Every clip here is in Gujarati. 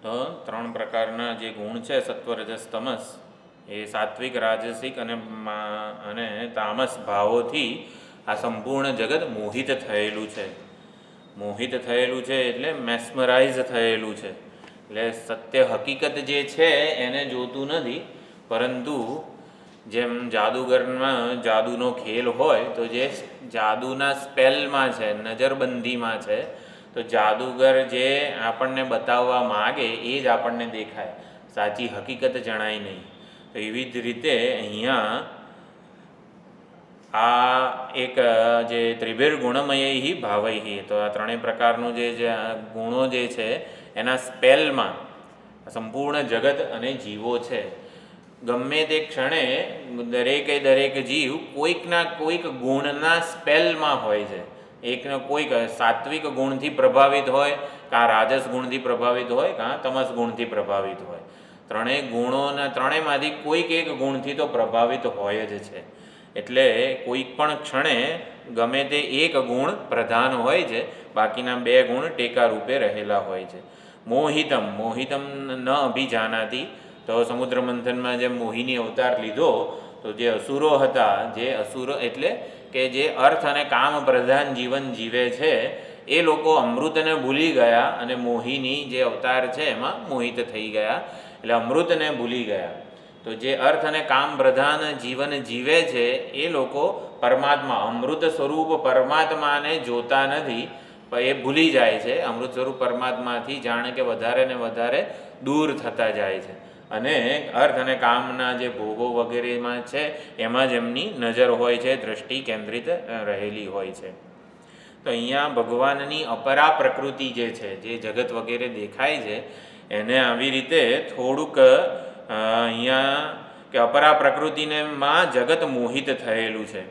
તો ત્રણ પ્રકારના જે ગુણ છે સત્વ રજસ તમસ એ સાત્વિક રાજસિક અને તામસ ભાવોથી આ સંપૂર્ણ જગત મોહિત થયેલું છે. મોહિત થયેલું છે એટલે મેસ્મરાઇઝ થયેલું છે. એટલે સત્ય હકીકત જે છે એને જોતું નથી, પરંતુ જેમ જાદુગરમાં જાદુનો ખેલ હોય તો જે જાદુના સ્પેલમાં છે, નજરબંધીમાં છે, તો જાદુગર જે આપણને બતાવવા માગે એ જ આપણને દેખાય, સાચી હકીકત જણાય નહીં. તો એવી જ રીતે અહીંયા આ એક જે ત્રિભિર ગુણમય ભાવૈ, તો આ ત્રણેય પ્રકારનું જે ગુણો જે છે એના સ્પેલમાં સંપૂર્ણ જગત અને જીવો છે. ગમે તે ક્ષણે દરેક જીવ કોઈકના કોઈક ગુણના સ્પેલમાં હોય છે. એકનો કોઈક સાત્વિક ગુણથી પ્રભાવિત હોય, કાં રાજસ ગુણથી પ્રભાવિત હોય, કાં તમસ ગુણથી પ્રભાવિત હોય. ત્રણેય ગુણોના ત્રણેયમાંથી કોઈક એક ગુણથી તો પ્રભાવિત હોય જ છે. એટલે કોઈક પણ ક્ષણે ગમે તે એક ગુણ પ્રધાન હોય છે, બાકીના બે ગુણ ટેકા રૂપે રહેલા હોય છે. મોહિતમ ન અભિજાનાતી, તો સમુદ્ર મંથનમાં જેમ મોહિની અવતાર લીધો, તો જે અસુરો હતા, જે અસુરો એટલે કે જે અર્થ અને કામ પ્રધાન જીવન જીવે છે, એ લોકો અમૃતને ભૂલી ગયા અને મોહિની જે અવતાર છે એમાં મોહિત થઈ ગયા, એટલે અમૃતને ભૂલી ગયા. તો જે અર્થ અને કામ પ્રધાન જીવન જીવે છે એ લોકો પરમાત્મા, અમૃત સ્વરૂપ પરમાત્માને જોતા નથી, એ ભૂલી જાય છે. અમૃત સ્વરૂપ પરમાત્માથી જાણે કે વધારે ને વધારે દૂર થતા જાય છે, અને અર્થ અને કામના જે ભોગો વગેરેમાં છે એમાં જ એમની નજર હોય છે, દ્રષ્ટિ કેન્દ્રિત રહેલી હોય છે. તો અહીંયા ભગવાનની અપરા પ્રકૃતિ જે છે, જે જગત વગેરે દેખાય છે, એને આવી રીતે થોડુંક અહીંયા કે અપરા પ્રકૃતિને માં જગત મોહિત થયેલું છે.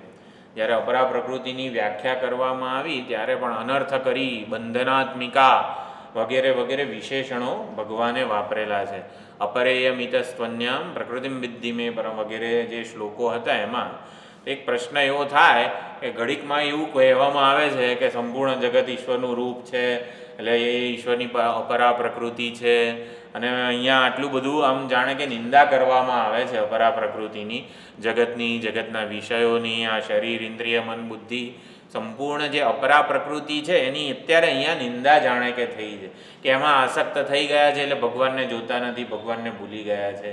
જ્યારે અપરા પ્રકૃતિની વ્યાખ્યા કરવામાં આવી ત્યારે પણ અનર્થ કરી, બંધનાત્મિકા વગેરે વગેરે વિશેષણો ભગવાને વાપરેલા છે. અપરેયમિત સ્ત્વન્યામ પ્રકૃતિમ વિદ્ધિ મે પરમ વગેરે જે શ્લોકો હતા એમાં એક પ્રશ્ન એવો થાય કે ઘડીકમાં એવું કહેવામાં આવે છે કે સંપૂર્ણ જગત ઈશ્વરનું રૂપ છે, એટલે એ ઈશ્વરની અપરા પ્રકૃતિ છે, અને અહીંયા આટલું બધું આમ જાણે કે નિંદા કરવામાં આવે છે અપરા પ્રકૃતિની, જગતની, જગતના વિષયોની, આ શરીર, ઇન્દ્રિય, મન, બુદ્ધિ, સંપૂર્ણ જે અપરા પ્રકૃતિ છે એની અત્યારે અહીંયા નિંદા જાણે કે થઈ છે, કે એમાં આસક્ત થઈ ગયા છે, એટલે ભગવાનને જોતા નથી, ભગવાનને ભૂલી ગયા છે.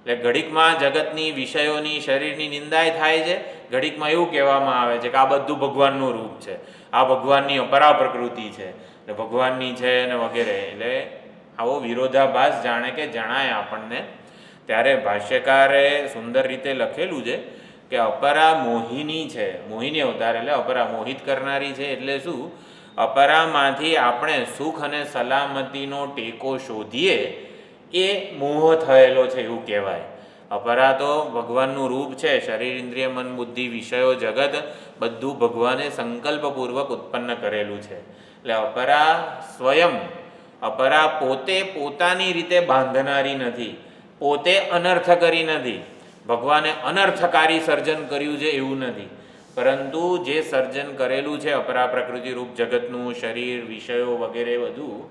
એટલે ઘડીકમાં જગતની, વિષયોની, શરીરની નિંદાય થાય છે, ઘડીકમાં એવું કહેવામાં આવે છે કે આ બધું ભગવાનનું રૂપ છે, આ ભગવાનની અપરા પ્રકૃતિ છે, એટલે ભગવાનની છે ને વગેરે. એટલે આવો વિરોધાભાસ જાણે કે જણાય આપણને. ત્યારે ભાષ્યકારે સુંદર રીતે લખેલું છે કે અપરા મોહિની છે, મોહિની અવતાર એટલે અપરા મોહિત કરનારી છે. એટલે શું? અપરામાંથી આપણે સુખ અને સલામતીનો ટેકો શોધીએ એ મોહ થયેલો છે એવું કહેવાય. અપરા તો ભગવાનનું રૂપ છે, શરીર, ઇન્દ્રિય, મન, બુદ્ધિ, વિષયો, જગત બધું ભગવાને સંકલ્પપૂર્વક ઉત્પન્ન કરેલું છે. એટલે અપરા સ્વયં, અપરા પોતે પોતાની રીતે બાંધનારી નથી, પોતે અનર્થ કરી નથી. ભગવાને અનર્થકારી સર્જન કર્યું છે એવું નથી, પરંતુ જે સર્જન કરેલું છે અપરા પ્રકૃતિ રૂપ જગતનું, શરીર, વિષયો વગેરે બધું,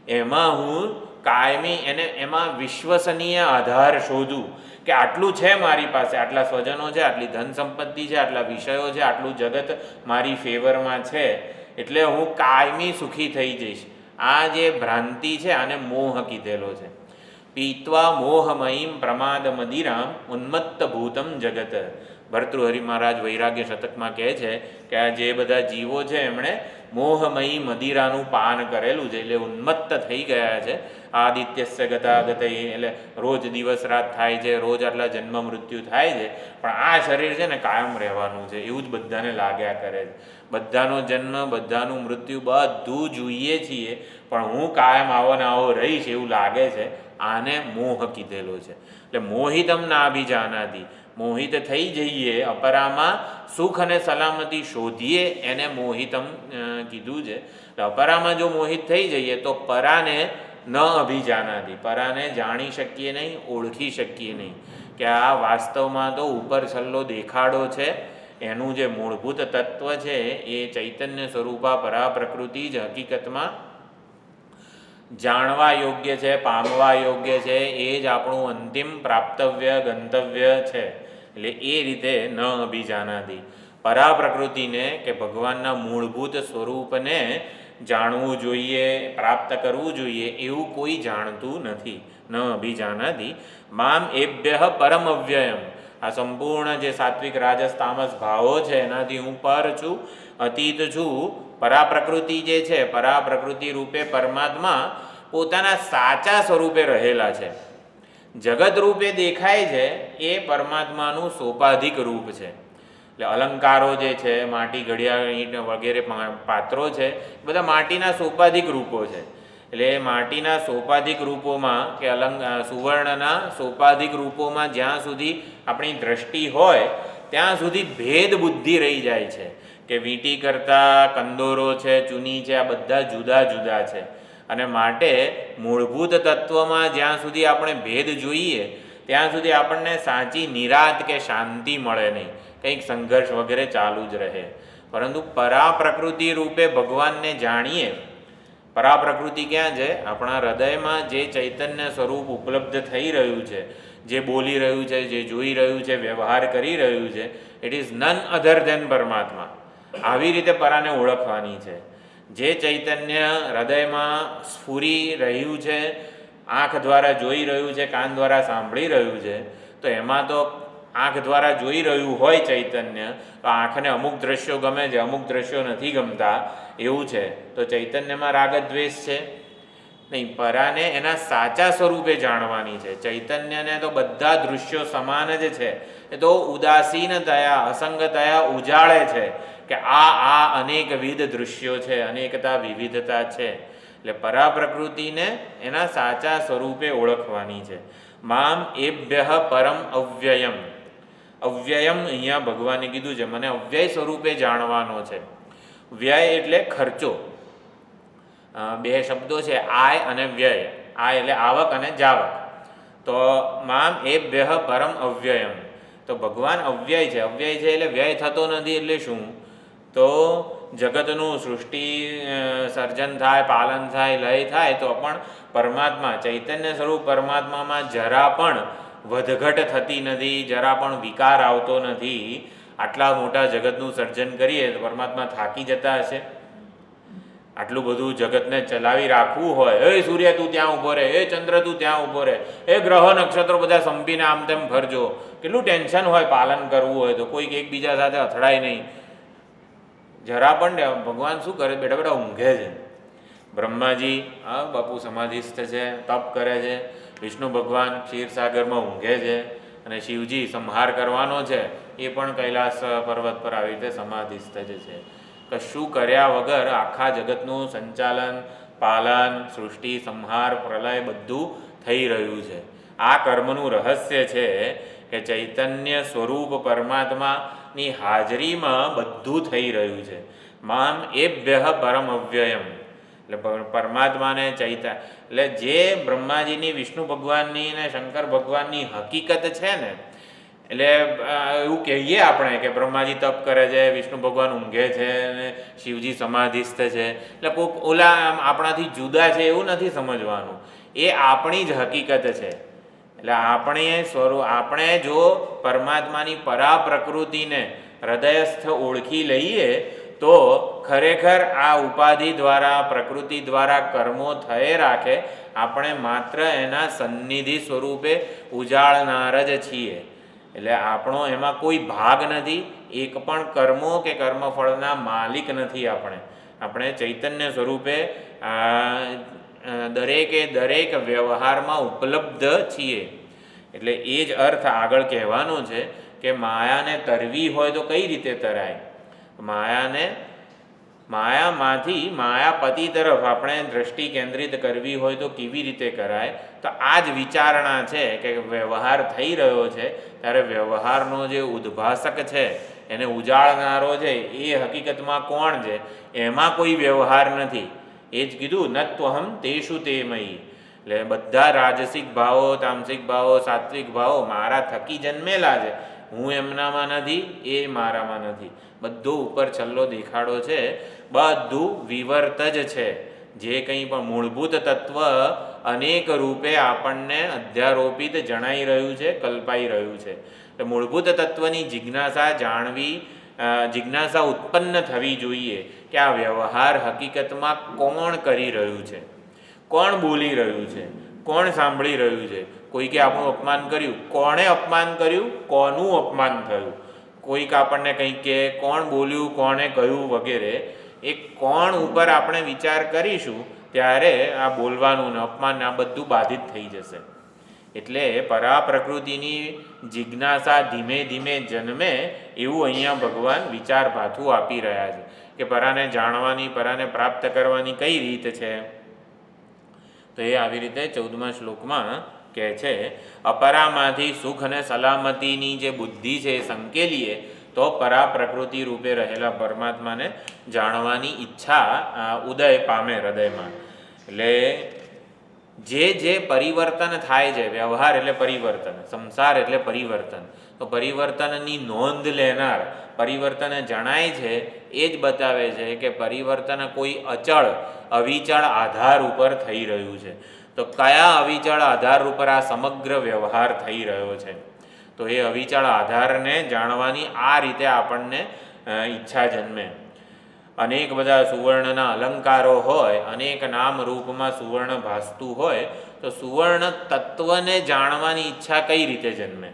એમાં હું કાયમી એમાં વિશ્વસનીય આધાર શોધું કે આટલું છે મારી પાસે, આટલા સ્વજનો છે, આટલી ધન સંપત્તિ છે, આટલા વિષયો છે, આટલું જગત મારી ફેવરમાં છે, એટલે હું કાયમી સુખી થઈ જઈશ. આ જે ભ્રાંતિ છે આને મોહ કીધેલો છે. પીત્વા મોહમયીમ પ્રમાદ મદિરામ ઉન્મત્ત ભૂતમ જગત. ભર્તૃહરિ મહારાજ વૈરાગ્ય શતકમાં કહે છે કે આ જે બધા જીવો છે એમણે મોહમયી મદિરાનું પાન કરેલું છે, એટલે ઉન્મત્ત થઈ ગયા છે. આદિત્યસ્ય ગતાગત, એટલે રોજ દિવસ રાત થાય છે, રોજ આટલા જન્મ મૃત્યુ થાય છે, પણ આ શરીર છે ને કાયમ રહેવાનું છે એવું જ બધાને લાગ્યા કરે છે. બધાનો જન્મ, બધાનું મૃત્યુ બધું જોઈએ છીએ, પણ હું કાયમ આવો ને આવો રહીશ એવું લાગે છે. આને મોહ કીધેલો છે. એટલે મોહિતમ ના અભિજાનાતી, મોહિત થઈ જઈએ, અપરામાં સુખ અને સલામતી શોધીએ, એને મોહિતમ કીધું છે. એટલે અપરામાં જો મોહિત થઈ જઈએ તો પરાને ન અભિજાનાતી, પરાને જાણી શકીએ નહીં, ઓળખી શકીએ નહીં કે આ વાસ્તવમાં તો ઉપર છલ્લો દેખાડો છે, એનું જે મૂળભૂત તત્વ છે એ ચૈતન્ય સ્વરૂપા પરા પ્રકૃતિ જ હકીકતમાં જાણવા યોગ્ય છે, પામવા યોગ્ય છે, એ જ આપણું અંતિમ પ્રાપ્તવ્ય ગંતવ્ય છે. એટલે એ રીતે ન અભિજાનાતિ, પરા પ્રકૃતિને કે ભગવાનના મૂળભૂત સ્વરૂપને જાણવું જોઈએ, પ્રાપ્ત કરવું જોઈએ એવું કોઈ જાણતું નથી. ન અભિજાનાતિ મામ એભ્ય પરમ અવ્યયમ, આ સંપૂર્ણ જે સાત્વિક રાજસ તામસ ભાવો છે એનાથી હું પર છું, અતીત છું. પરા પ્રકૃતિ જે છે, પરા પ્રકૃતિ રૂપે પરમાત્મા પોતાના સાચા સ્વરૂપે રહેલા છે. જગત રૂપે દેખાય છે એ પરમાત્માનું સોપાધિક રૂપ છે. એટલે અલંકારો જે છે, માટી, ઘડિયાળ, ઈંટ વગેરે પાત્રો છે, બધા માટીના સોપાધિક રૂપો છે. એટલે માટીના સોપાધિક રૂપોમાં કે સુવર્ણના સોપાધિક રૂપોમાં જ્યાં સુધી આપણી દ્રષ્ટિ હોય ત્યાં સુધી ભેદ બુદ્ધિ રહી જાય છે કે વીંટી કરતાં કંદોરો છે, ચૂની છે, આ બધા જુદા જુદા છે. અને માટે મૂળભૂત તત્વમાં જ્યાં સુધી આપણે ભેદ જોઈએ ત્યાં સુધી આપણને સાચી નિરાત કે શાંતિ મળે નહીં, કંઈક સંઘર્ષ વગેરે ચાલુ જ રહે. પરંતુ પરા પ્રકૃતિ રૂપે ભગવાનને જાણીએ. પરા પ્રકૃતિ ક્યાં છે? આપણા હૃદયમાં જે ચૈતન્ય સ્વરૂપ ઉપલબ્ધ થઈ રહ્યું છે, જે બોલી રહ્યું છે, જે જોઈ રહ્યું છે, વ્યવહાર કરી રહ્યું છે, it is none other than પરમાત્મા. આવી રીતે પરાને ઓળખવાની છે. જે ચૈતન્ય હૃદયમાં સ્ફુરી રહ્યું છે, આંખ દ્વારા જોઈ રહ્યું છે, કાન દ્વારા સાંભળી રહ્યું છે, તો એમાં તો આંખ દ્વારા જોઈ રહ્યું હોય ચૈતન્ય, તો આંખને અમુક દ્રશ્યો ગમે છે, અમુક દ્રશ્યો નથી ગમતા, એવું છે. તો ચૈતન્યમાં રાગ દ્વેષ છે નહીં. પરાને એના સાચા સ્વરૂપે જાણવાની છે. ચૈતન્યને તો બધા દૃશ્યો સમાન જ છે, એ તો ઉદાસીનતયા, અસંગતયા ઉજાળે છે કે આ અનેકવિધ દૃશ્યો છે, અનેકતા વિવિધતા છે. એટલે પરા પ્રકૃતિને એના સાચા સ્વરૂપે ઓળખવાની છે. મામ એભ્ય પરમ અવ્યયમ, અવ્યયમ અહીંયા ભગવાને કીધું છે, મને અવ્યય સ્વરૂપે જાણવાનો છે. વ્યય એટલે ખર્ચો, બે શબ્દો છે, આય અને વ્યય. આય એટલે આવક અને જાવક. તો મામ એભ્ય પરમ અવ્યયમ, તો ભગવાન અવ્યય છે. અવ્યય છે એટલે વ્યય થતો નથી. એટલે શું? તો જગતનું સૃષ્ટિ સર્જન થાય, પાલન થાય, લય થાય, તો પણ પરમાત્મા ચૈતન્ય સ્વરૂપ પરમાત્મામાં જરા પણ વધઘટ થતી નથી, જરા પણ વિકાર આવતો નથી. આટલા મોટા જગતનું સર્જન કરીએ તો પરમાત્મા થાકી જતા હશે? આટલું બધું જગતને ચલાવી રાખવું હોય, એ સૂર્ય તું ત્યાં ઊભો રહે, એ ચંદ્ર તું ત્યાં ઊભો રહે, એ ગ્રહો નક્ષત્રો બધા સંપીને આમ તેમ ફરજો, કેટલું ટેન્શન હોય પાલન કરવું હોય તો. કોઈક એકબીજા સાથે અથડાય નહીં, જરા પણ. ભગવાન શું કરે? બેઠા બેઠા ઊંઘે છે. બ્રહ્માજી બાપુ સમાધિસ્થ છે, તપ કરે છે. વિષ્ણુ ભગવાન ક્ષીરસાગરમાં ઊંઘે છે. અને શિવજી સંહાર કરવાનો છે, એ પણ કૈલાસ પર્વત પર આવી રીતે સમાધિસ્થ જ છે. કશું કર્યા વગર આખા જગતનું સંચાલન, પાલન, સૃષ્ટિ, સંહાર, પ્રલય બધું થઈ રહ્યું છે. આ કર્મનું રહસ્ય છે કે ચૈતન્ય સ્વરૂપ પરમાત્માની હાજરીમાં બધું થઈ રહ્યું છે. મામ એભ્ય પરમ અવ્યયમ, એટલે પરમાત્માને એટલે જે બ્રહ્માજીની, વિષ્ણુ ભગવાનની ને શંકર ભગવાનની હકીકત છે ને, એટલે એવું કહીએ આપણે કે બ્રહ્માજી તપ કરે છે, વિષ્ણુ ભગવાન ઊંઘે છે અને શિવજી સમાધિસ્થ છે, એટલે કોઈક ઓલા આપણાથી જુદા છે એવું નથી સમજવાનું. એ આપણી જ હકીકત છે. એટલે આપણે જો પરમાત્માની પરા પ્રકૃતિને હૃદયસ્થ ઓળખી લઈએ તો ખરેખર આ ઉપાધિ દ્વારા, પ્રકૃતિ દ્વારા કર્મો થયે રાખે, આપણે માત્ર એના સન્નિધિ સ્વરૂપે ઉજાળનાર જ છીએ. એટલે આપણો એમાં કોઈ ભાગ નથી. એક પણ કર્મો કે કર્મફળના માલિક નથી આપણે ચૈતન્ય સ્વરૂપે દરેક વ્યવહારમાં ઉપલબ્ધ છીએ. એટલે એ જ અર્થ આગળ કહેવાનો છે કે માયાને તરવી હોય તો કઈ રીતે તરાય? માયામાંથી માયાપતિ તરફ આપણે દ્રષ્ટિ કેન્દ્રિત કરવી હોય તો કેવી રીતે કરાય? તો આ જ વિચારણા છે કે વ્યવહાર થઈ રહ્યો છે ત્યારે વ્યવહારનો જે ઉદ્ભાસક છે, એને ઉજાળનારો છે, એ હકીકતમાં કોણ છે? એમાં કોઈ વ્યવહાર નથી. એ જ કીધું, નત્વહમ તેષુ તે મયી. એટલે બધા રાજસિક ભાવો, તામસિક ભાવો, સાત્વિક ભાવો મારા થકી જન્મેલા છે. હું એમનામાં નથી, એ મારામાં નથી. બધું ઉપર છલ્લો દેખાડો છે, બધું વિવર્ત જ છે. જે કંઈ પણ મૂળભૂત તત્વ અનેક રૂપે આપણને અધ્યારોપિત જણાઈ રહ્યું છે, કલ્પાઈ રહ્યું છે. તો મૂળભૂત તત્વની જિજ્ઞાસા જાણવી, જિજ્ઞાસા ઉત્પન્ન થવી જોઈએ કે આ વ્યવહાર હકીકતમાં કોણ કરી રહ્યું છે, કોણ બોલી રહ્યું છે, કોણ સાંભળી રહ્યું છે. કોઈકે આપણું અપમાન કર્યું, કોણે અપમાન કર્યું, કોનું અપમાન થયું. કોઈક આપણને કંઈક કે કોણ બોલ્યું, કોણે કહ્યું વગેરે, એ કોણ ઉપર આપણે વિચાર કરીશું ત્યારે આ બોલવાનું ને અપમાન આ બધું બાધિત થઈ જશે. એટલે પરા પ્રકૃતિની જિજ્ઞાસા ધીમે ધીમે જન્મે એવું અહીંયા ભગવાન વિચાર ભાથું આપી રહ્યા છે કે પરાને જાણવાની, પરાને પ્રાપ્ત કરવાની કઈ રીત છે. તો એ આવી રીતે 14મા શ્લોકમાં કહે છે, અપરામાંથી સુખ અને સલામતીની જે બુદ્ધિ છે એ સંકેલીએ તો પરા પ્રકૃતિ રૂપે રહેલા પરમાત્માને જાણવાની ઈચ્છા ઉદય પામે હૃદયમાં. એટલે જે પરિવર્તન થાય છે, વ્યવહાર એટલે પરિવર્તન, સંસાર એટલે પરિવર્તન, તો પરિવર્તનની નોંધ લેનાર, પરિવર્તન જણાય છે એ જ બતાવે છે કે પરિવર્તન કોઈ અચળ અવિચળ આધાર ઉપર થઈ રહ્યું છે. તો કયા અવિચળ આધાર ઉપર આ સમગ્ર વ્યવહાર થઈ રહ્યો છે? તો એ અવિચળ આધારને જાણવાની આ રીતે આપણને ઈચ્છા જન્મે. અનેક બધા સુવર્ણના અલંકારો હોય, અનેક નામ રૂપમાં સુવર્ણ ભાસતું હોય, તો સુવર્ણ તત્વને જાણવાની ઈચ્છા કઈ રીતે જન્મે?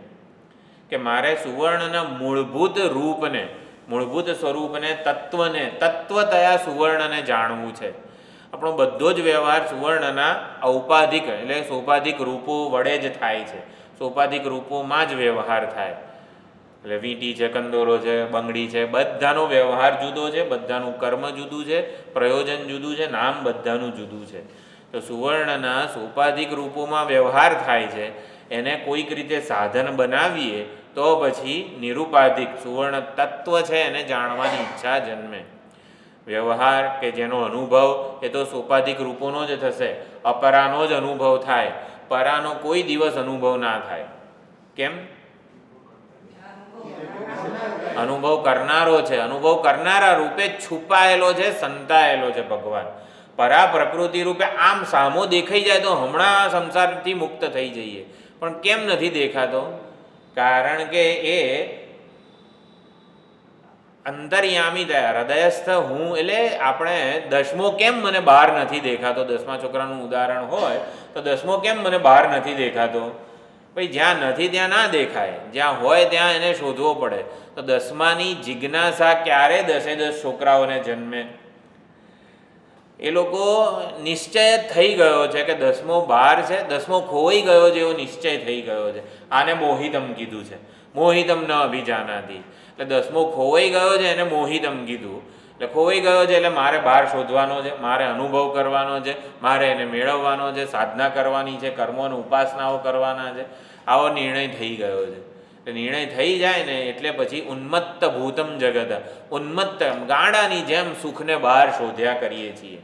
કે મારે સુવર્ણના મૂળભૂત રૂપને, મૂળભૂત સ્વરૂપને, તત્વને, તત્વતયા સુવર્ણને જાણવું છે. આપણો બધો જ વ્યવહાર સુવર્ણના ઔપાધિક એટલે સોપાધિક રૂપો વડે જ થાય છે. સોપાધિક રૂપોમાં જ વ્યવહાર થાય. એટલે વીંટી છે, કંદોરો છે, બંગડી છે, બધાનો વ્યવહાર જુદો છે, બધાનું કર્મ જુદું છે, પ્રયોજન જુદું છે, નામ બધાનું જુદું છે. તો સુવર્ણના સોપાધિક રૂપોમાં વ્યવહાર થાય છે. એને કોઈક રીતે સાધન બનાવીએ તો પછી નિરુપાધિક સુવર્ણ તત્વ છે એને જાણવાની ઈચ્છા જન્મે. વ્યવહાર કે જેનો અનુભવ એ તો સોપાધિક રૂપોનો જ થશે, અપરાનો જ અનુભવ થાય, પરાનો કોઈ દિવસ અનુભવ ના થાય. કેમ? અનુભવ કરનારો છે, અનુભવ કરનારા રૂપે છુપાયેલો છે, સંતાયેલો છે ભગવાન. પરા પ્રકૃતિ રૂપે આમ સામો દેખાઈ જાય તો હમણાં સંસારથી મુક્ત થઈ જઈએ, પણ કેમ નથી દેખાતો? કારણ કે એ અંતર્યામી થયા, હૃદયસ્થ હું. એટલે આપણે દસમો કેમ મને બહાર નથી દેખાતો? 10મા છોકરાનું ઉદાહરણ હોય તો 10મો કેમ મને બહાર નથી દેખાતો? ભાઈ જ્યાં નથી ત્યાં ના દેખાય, જ્યાં હોય ત્યાં એને શોધવો પડે. તો 10માની જિજ્ઞાસા ક્યારે 10 છોકરાઓને જન્મે? એ લોકો નિશ્ચય થઈ ગયો છે કે 10મો બહાર છે, 10મો ખોવાઈ ગયો છે એવો નિશ્ચય થઈ ગયો છે. આને મોહિતમ કીધું છે, મોહિતમ ન અભિજાનાતી. એટલે 10મો ખોવાઈ ગયો છે એને મોહિતમ કીધું. એટલે ખોવાઈ ગયો છે એટલે મારે બહાર શોધવાનો છે, મારે અનુભવ કરવાનો છે, મારે એને મેળવવાનો છે, સાધના કરવાની છે, કર્મોને ઉપાસનાઓ કરવાના છે. આવો નિર્ણય થઈ ગયો છે. એટલે નિર્ણય થઈ જાય ને એટલે પછી ઉન્મત્ત ભૂતમ જગત, ઉન્મત્ત ગાંડાની જેમ સુખને બહાર શોધ્યા કરીએ છીએ.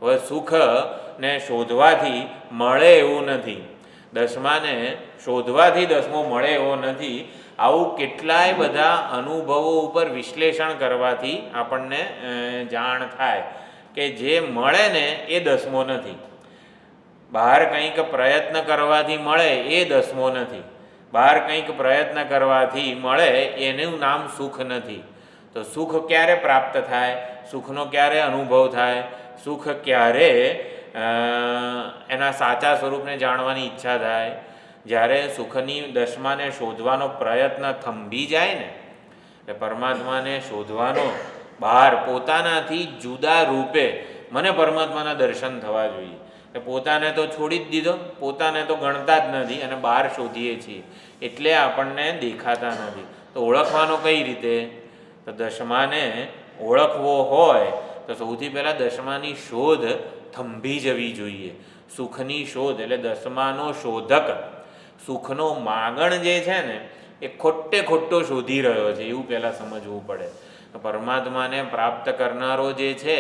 હવે સુખને શોધવાથી મળે એવું નથી, 10માને શોધવાથી 10મો મળે એવો નથી. આવું કેટલાય બધા અનુભવો ઉપર વિશ્લેષણ કરવાથી આપણને જાણ થાય કે જે મળે ને એ 10મો નથી. બહાર કંઈક પ્રયત્ન કરવાથી મળે એ 10મો નથી. બહાર કંઈક પ્રયત્ન કરવાથી મળે એનું નામ સુખ નથી. તો સુખ ક્યારે પ્રાપ્ત થાય? સુખનો ક્યારે અનુભવ થાય? સુખ ક્યારે એના સાચા સ્વરૂપને જાણવાની ઈચ્છા થાય? જ્યારે સુખની 10માને શોધવાનો પ્રયત્ન થંભી જાય ને, એટલે પરમાત્માને શોધવાનો બહાર પોતાનાથી જુદા રૂપે મને પરમાત્માના દર્શન થવા જોઈએ. પોતાને તો છોડી જ દીધો, પોતાને તો ગણતા જ નથી અને બહાર શોધીએ છીએ એટલે આપણને દેખાતા નથી. તો ઓળખવાનો કઈ રીતે? તો 10માને ઓળખવો હોય તો સૌથી પહેલાં 10માની શોધ થંભી જવી જોઈએ. સુખની શોધ એટલે 10માનો શોધક, સુખનો માગણ જે છે ને એ ખોટે ખોટો શોધી રહ્યો છે એવું પહેલાં સમજવું પડે. પરમાત્માને પ્રાપ્ત કરનારો જે છે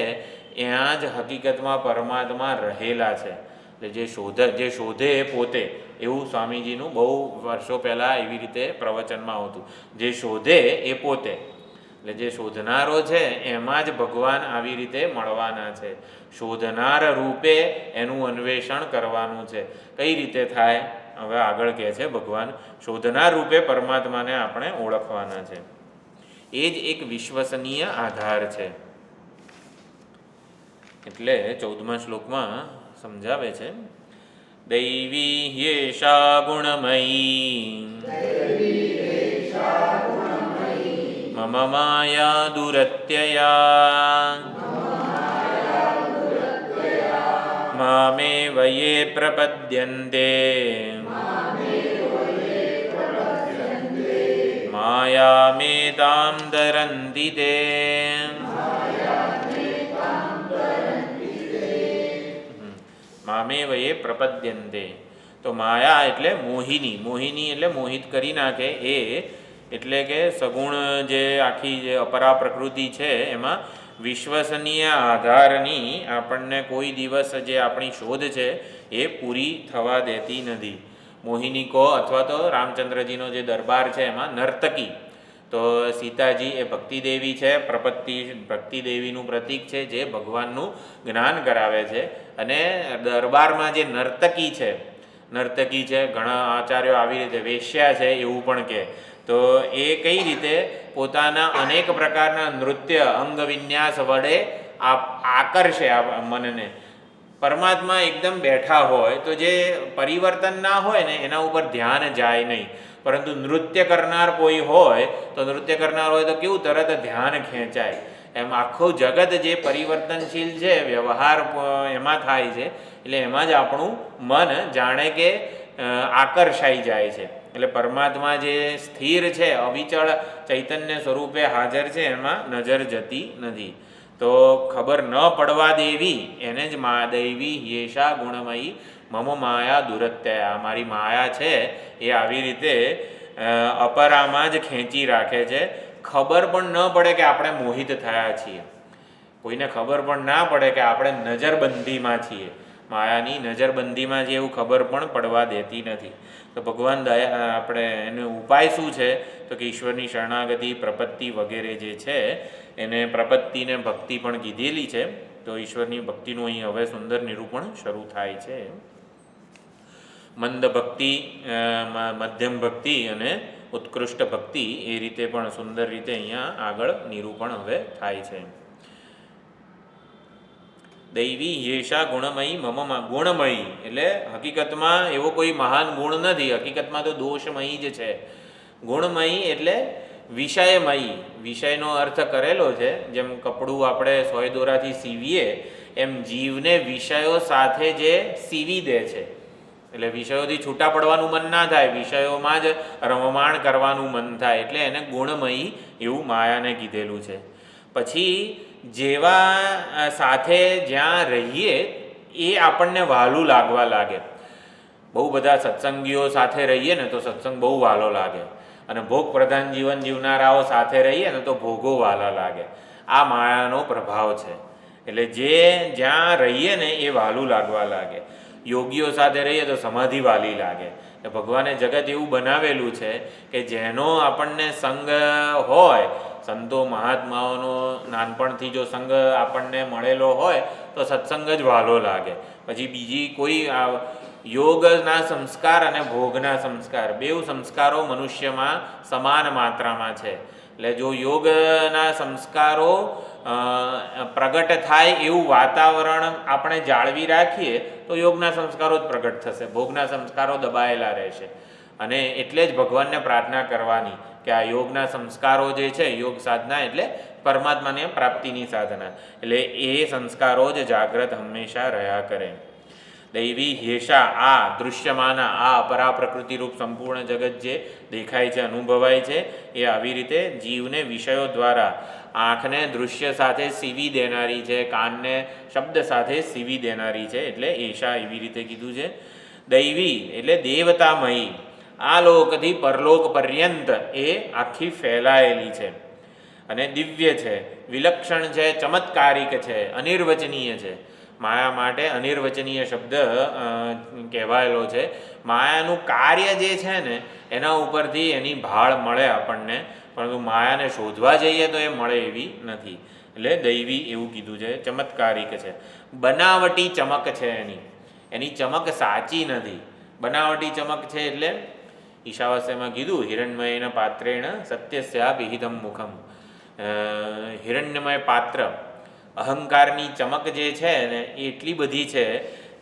ત્યાં જ હકીકતમાં પરમાત્મા રહેલા છે. એટલે જે શોધે એ પોતે, એવું સ્વામીજીનું બહુ વર્ષો પહેલાં એવી રીતે પ્રવચનમાં આવતું. જે શોધે એ પોતે. એટલે જે શોધનારો છે એમાં જ ભગવાન આવી રીતે મળવાના છે. શોધનાર રૂપે એનું અન્વેષણ કરવાનું છે. કઈ રીતે થાય? હવે આગળ કહે છે ભગવાન, શોધનાર રૂપે પરમાત્માને આપણે ઓળખવાના છે. એ જ એક વિશ્વસનીય આધાર છે. એટલે 14મા શ્લોકમાં સમજાવે છે, દૈવી ह्येषा ગુણમયી મમ માયા દુરત્યયા મામેવ યે પ્રપદ્યન્તે માયામેતાં તરન્તિ તે. મામેવ યે પ્રપદ્યન્તે. તો માયા એટલે મોહિની. મોહિની એટલે મોહિત કરી નાખે એ, એટલે કે સગુણ જે આખી જે અપરા પ્રકૃતિ છે એમાં વિશ્વસનીય આધારની આપણને કોઈ દિવસ જે આપણી શોધ છે એ પૂરી થવા દેતી નથી. મોહિની કહો અથવા તો રામચંદ્રજીનો જે દરબાર છે એમાં નર્તકી. તો સીતાજી એ ભક્તિદેવી છે, ભક્તિદેવીનું પ્રતીક છે જે ભગવાનનું જ્ઞાન કરાવે છે. અને દરબારમાં જે નર્તકી છે, ઘણા આચાર્યો આવી રીતે વેશ્યા છે એવું પણ કહે. તો એ કઈ રીતે પોતાના અનેક પ્રકારના નૃત્ય અંગ વિન્યાસ વડે આકર્ષે આ મનને. પરમાત્મા એકદમ બેઠા હોય તો જે પરિવર્તન ના હોય ને એના ઉપર ધ્યાન જાય નહીં, પરંતુ નૃત્ય કરનાર કોઈ હોય તો કેવું તરત ધ્યાન ખેંચાય. એમ આખું જગત જે પરિવર્તનશીલ છે, વ્યવહાર એમાં થાય છે, એટલે એમાં જ આપણું મન જાણે કે આકર્ષાઈ જાય છે. એટલે પરમાત્મા જે સ્થિર છે, અવિચળ ચૈતન્ય સ્વરૂપે હાજર છે, એમાં નજર જતી નથી. તો ખબર ન પડવા દેવી એને જ દૈવી ह्येषा ગુણમયી મમ માયા દુરત્યયા. મારી માયા છે એ આવી રીતે અપરામાં જ ખેંચી રાખે છે. ખબર પણ ન પડે કે આપણે મોહિત થયા છીએ. કોઈને ખબર પણ ના પડે કે આપણે નજરબંધીમાં છીએ. માયાની નજરબંધીમાં છે એવું ખબર પણ પડવા દેતી નથી. તો ભગવાન આપણે એનો ઉપાય શું છે? તો કે ઈશ્વરની શરણાગતિ, પ્રપત્તિ વગેરે જે છે એને પ્રપત્તિને ભક્તિ પણ કીધેલી છે. તો ઈશ્વરની ભક્તિનું અહીં હવે સુંદર નિરૂપણ શરૂ થાય છે. મંદ ભક્તિ, મધ્યમ ભક્તિ અને ઉત્કૃષ્ટ ભક્તિ, એ રીતે પણ સુંદર રીતે અહીંયા આગળ નિરૂપણ હવે થાય છે. દૈવી ह्येषा ગુણમયી મમ. ગુણમયી એટલે હકીકતમાં એવો કોઈ મહાન ગુણ નથી, હકીકતમાં તો દોષમયી જ છે. ગુણમયી એટલે વિષયમયી. વિષયનો અર્થ કરેલો છે. જેમ કપડું આપણે સોય દોરાથી સીવીએ એમ જીવને વિષયો સાથે જે સીવી દે છે. એટલે વિષયોથી છૂટા પડવાનું મન ના થાય, વિષયોમાં જ રમમાણ કરવાનું મન થાય. એટલે એને ગુણમયી એવું માયાને કીધેલું છે. પછી જેવા સાથે જ્યાં રહીએ એ આપણને વહાલું લાગવા લાગે. બહુ બધા સત્સંગીઓ સાથે રહીએ ને તો સત્સંગ બહુ વહાલો લાગે, અને ભોગ પ્રધાન જીવન જીવનારાઓ સાથે રહીએ ને તો ભોગો વહાલા લાગે. આ માયાનો પ્રભાવ છે. એટલે જ્યાં રહીએ ને એ વહાલું લાગવા લાગે. યોગીઓ સાથે રહીએ તો સમાધિ વાલી લાગે. ભગવાને જગત એવું બનાવેલું છે કે જેનો આપણને સંગ હોય, સંતો મહાત્માઓનો નાનપણથી જો સંગ આપણને મળેલો હોય તો સત્સંગ જ વહાલો લાગે. પછી બીજી કોઈ યોગના સંસ્કાર અને ભોગના સંસ્કાર, બેઉ સંસ્કારો મનુષ્યમાં સમાન માત્રામાં છે. એટલે જો યોગના સંસ્કારો પ્રગટ થાય એવું વાતાવરણ આપણે જાળવી રાખીએ તો યોગના સંસ્કારો જ પ્રગટ થશે, ભોગના સંસ્કારો દબાયેલા રહેશે. અને એટલે જ ભગવાનને પ્રાર્થના કરવાની કે આ યોગના સંસ્કારો જે છે, યોગ સાધના એટલે પરમાત્માની પ્રાપ્તિની સાધના, એટલે એ સંસ્કારો જ જાગ્રત હંમેશા રહ્યા કરે. દૈવી ह्येषा, આ દૃશ્યમાના, આ અપરા પ્રકૃતિરૂપ સંપૂર્ણ જગત જે દેખાય છે, અનુભવાય છે, એ આવી રીતે જીવને વિષયો દ્વારા આંખને દૃશ્ય સાથે સીવી દેનારી છે, કાનને શબ્દ સાથે સીવી દેનારી છે. એટલે એષા એવી રીતે કીધું છે. દૈવી એટલે દેવતામયી, આ લોકથી પરલોક પર્યંત એ આખી ફેલાયેલી છે અને દિવ્ય છે, વિલક્ષણ છે, ચમત્કારિક છે, અનિર્વચનીય છે. માયા માટે અનિર્વચનીય શબ્દ કહેવાયેલો છે. માયાનું કાર્ય જે છે ને એના ઉપરથી એની ભાળ મળે આપણને, પરંતુ માયાને શોધવા જઈએ તો એ મળે એવી નથી. એટલે દૈવી એવું કીધું છે, ચમત્કારિક છે, બનાવટી ચમક છે એની ચમક સાચી નથી. બનાવટી ચમક છે એટલે ઈશાવાસ્યમાં કીધું હિરણ્મયેન પાત્રેણ સત્યસ્યા વિહિતમ મુખમ. હિરણ્યમય પાત્ર અહંકારની ચમક જે છે ને એ એટલી બધી છે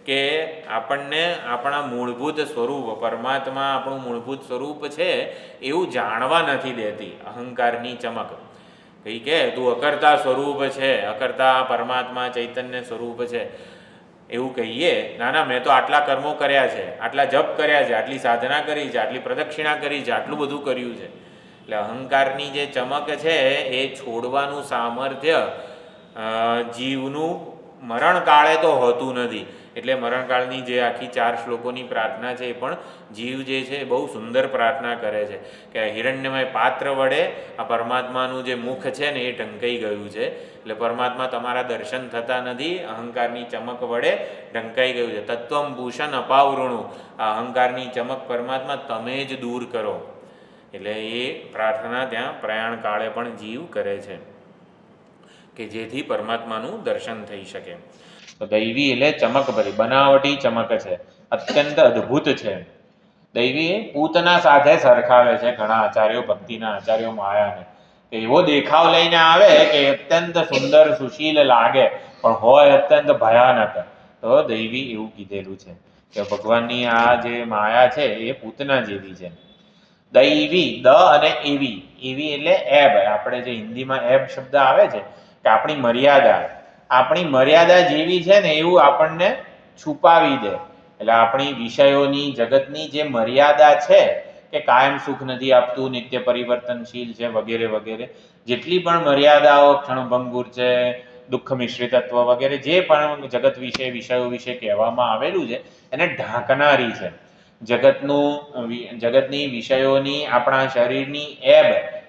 કે આપણને આપણા મૂળભૂત સ્વરૂપ પરમાત્મા આપણું મૂળભૂત સ્વરૂપ છે એવું જાણવા નથી દેતી અહંકારની ચમક. કઈ કે તું અકર્તા સ્વરૂપ છે, અકર્તા પરમાત્મા ચૈતન્ય સ્વરૂપ છે એવું કહીએ, ના મેં તો આટલા કર્મો કર્યા છે, આટલા જપ કર્યા છે, આટલી સાધના કરી છે, આટલી પ્રદક્ષિણા કરી છે, આટલું બધું કર્યું છે. એટલે અહંકારની જે ચમક છે એ છોડવાનું સામર્થ્ય જીવનું મરણકાળે તો હોતું નથી. એટલે મરણકાળની જે આખી 4 શ્લોકોની પ્રાર્થના છે એ પણ જીવ જે છે એ બહુ સુંદર પ્રાર્થના કરે છે કે હિરણ્યમય પાત્ર વડે આ પરમાત્માનું જે મુખ છે ને એ ઢંકાઈ ગયું છે. એટલે પરમાત્મા તમારા દર્શન થતા નથી, અહંકારની ચમક વડે ઢંકાઈ ગયું છે. તત્વમ ભૂષણ અપાવૃણું, આ અહંકારની ચમક પરમાત્મા તમે જ દૂર કરો. એટલે એ પ્રાર્થના ત્યાં પ્રયાણ કાળે પણ જીવ કરે છે કે જેથી પરમાત્માનું દર્શન થઈ શકે. તો દૈવી એટલે ચમક ભરી, બનાવટી ચમક છે, અત્યંત અદ્ભુત છે. દૈવી પૂતના સાથે સરખાવે છે ઘણા આચાર્યો, ભક્તિના આચાર્યો માયાને. એવો દેખાવ લઈને આવે કે અત્યંત સુંદર સુશીલ લાગે પણ હોય અત્યંત ભયાનક. તો દૈવી એવું કીધેલું છે કે ભગવાનની આ જે માયા છે એ પૂતના જેવી છે. દૈવી દ અને એવી, એવી એટલે એબ, આપણે જે હિન્દીમાં એબ શબ્દ આવે છે કે આપણી મર્યાદા જેવી છે ને એવું આપણને છુપાવી દે. એટલે આપણી વિષયોની જગતની જે મર્યાદા છે કે કાયમ સુખ નથી આપતું, નિત્ય પરિવર્તનશીલ છે વગેરે વગેરે, જેટલી પણ મર્યાદાઓ ક્ષણભંગુર છે, દુઃખ મિશ્રિતત્વ વગેરે જે પણ જગત વિશે વિષયો વિશે કહેવામાં આવેલું છે એને ઢાંકનારી છે. જગતની વિષયોની આપણા શરીરની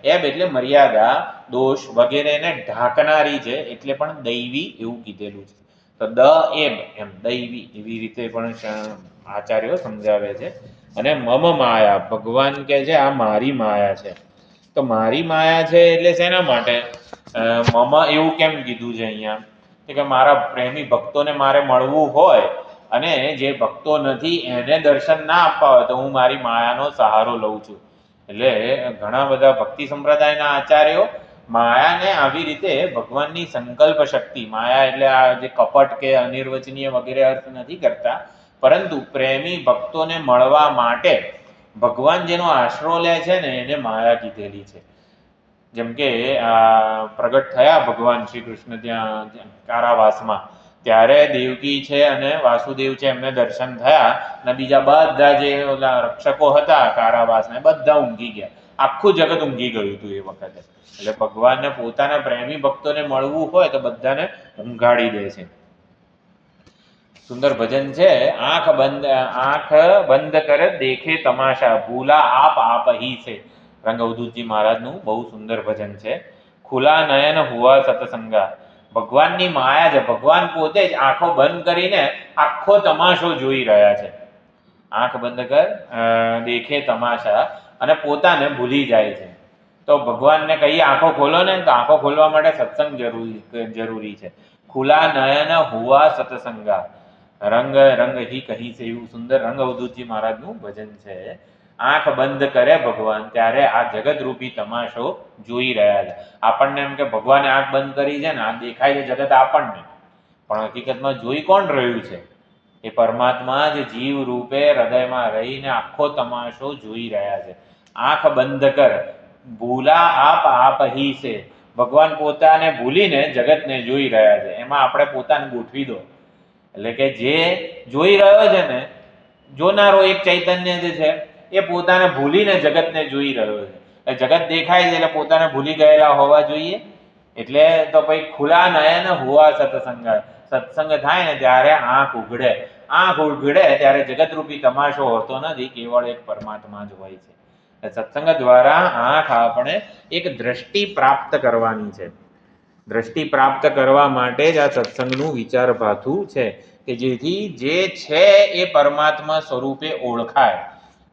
એબ એટલે મર્યાદા, દોષ વગેરેને ઢાંકનારી છે, એટલે પણ દૈવી એવું કીધેલું છે. તો દ એબ એમ દૈવી એવી રીતે પણ આચાર્યો સમજાવે છે. અને મમ માયા, ભગવાન કહે છે આ મારી માયા છે. તો મારી માયા છે એટલે શેના માટે? મમ એવું કેમ કીધું છે અહીંયા કે મારા પ્રેમી ભક્તોને મારે મળવું હોય અને જે ભક્તો નથી એને દર્શન ના આપવા હોય તો હું મારી માયાનો સહારો લઉં છું. એટલે ઘણા બધા ભક્તિ સંપ્રદાયના આચાર્યો માયાને આવી રીતે ભગવાનની સંકલ્પ શક્તિ, માયા એટલે આ જે કપટ કે અનિર્વચનીય વગેરે અર્થ નથી કરતા, પરંતુ પ્રેમી ભક્તોને મળવા માટે ભગવાન જેનો આશરો લે છે ને એને માયા કીધેલી છે. જેમ કે આ પ્રગટ થયા ભગવાન શ્રી કૃષ્ણ ત્યાં કારાવાસમાં, ત્યારે દેવકી છે અને વાસુદેવ છે એમને દર્શન થયા અને બીજા બધા જે ઓલા રક્ષકો હતા કારાવાસના બધા ઊંઘી ગયા, આખું જગત ઊંઘી ગયું હતું એ વખતે. એટલે ભગવાનને પોતાના પ્રેમી ભક્તોને મળવું હોય તો બધાને ઊંઘાડી દે છે. સુંદર ભજન છે, આંખ બંધ કર દેખે તમાશા, ભૂલા આપ હી છે. રંગ અવધૂતજી મહારાજનું બહુ સુંદર ભજન છે. ખુલા નયન હુઆ સતસંગા, ભગવાનની માયા છે, ભગવાન પોતે જ આંખો બંધ કરીને આખો તમાશો જોઈ રહ્યા છે. આંખ બંધ કર દેખે તમાશા, અને પોતાને ભૂલી જાય છે. તો ભગવાનને કહીએ આંખો ખોલો ને, તો આંખો ખોલવા માટે સત્સંગ જરૂરી છે. ખુલા નયન હુઆ સતસંગા, રંગ હી કહી છે, એવું સુંદર રંગ અવધૂતજી મહારાજનું ભજન છે. આંખ બંધ કરે ભગવાન ત્યારે આ જગત રૂપી તમાશો જોઈ રહ્યા છે. આપણને એમ કે ભગવાને આંખ બંધ કરી છે ને આ દેખાય છે જગત આપણને, પણ હકીકતમાં જોઈ કોણ રહ્યું છે? એ પરમાત્મા જ જીવ રૂપે હૃદયમાં રહીને આખો તમાશો જોઈ રહ્યા છે. આંખ બંધ કર, ભૂલા આપ હી છે, ભગવાન પોતાને ભૂલીને જગતને જોઈ રહ્યા છે. એમાં આપણે પોતાને ગોઠવી દો. એટલે કે જે જોઈ રહ્યો છે ને, જોનારો એક ચૈતન્ય જે છે એ પોતાને ભૂલીને જગતને જોઈ રહ્યો છે. જગત દેખાય છે એટલે પોતાને ભૂલી ગયેલા હોવા જોઈએ. એટલે તો ભાઈ ખુલા નયન હુઆ સત્સંગા, સત્સંગ થાય ને ત્યારે આંખ ઉઘડે. આંખ ઉઘડે ત્યારે જગતરૂપી તમાશો હોતો નથી, કેવળ એક પરમાત્મા જ હોય છે. સત્સંગ દ્વારા આંખ આપણે એક દ્રષ્ટિ પ્રાપ્ત કરવાની છે. દ્રષ્ટિ પ્રાપ્ત કરવા માટે જ આ સત્સંગનું વિચારભાથું છે કે જેથી જે છે એ પરમાત્મા સ્વરૂપે ઓળખાય.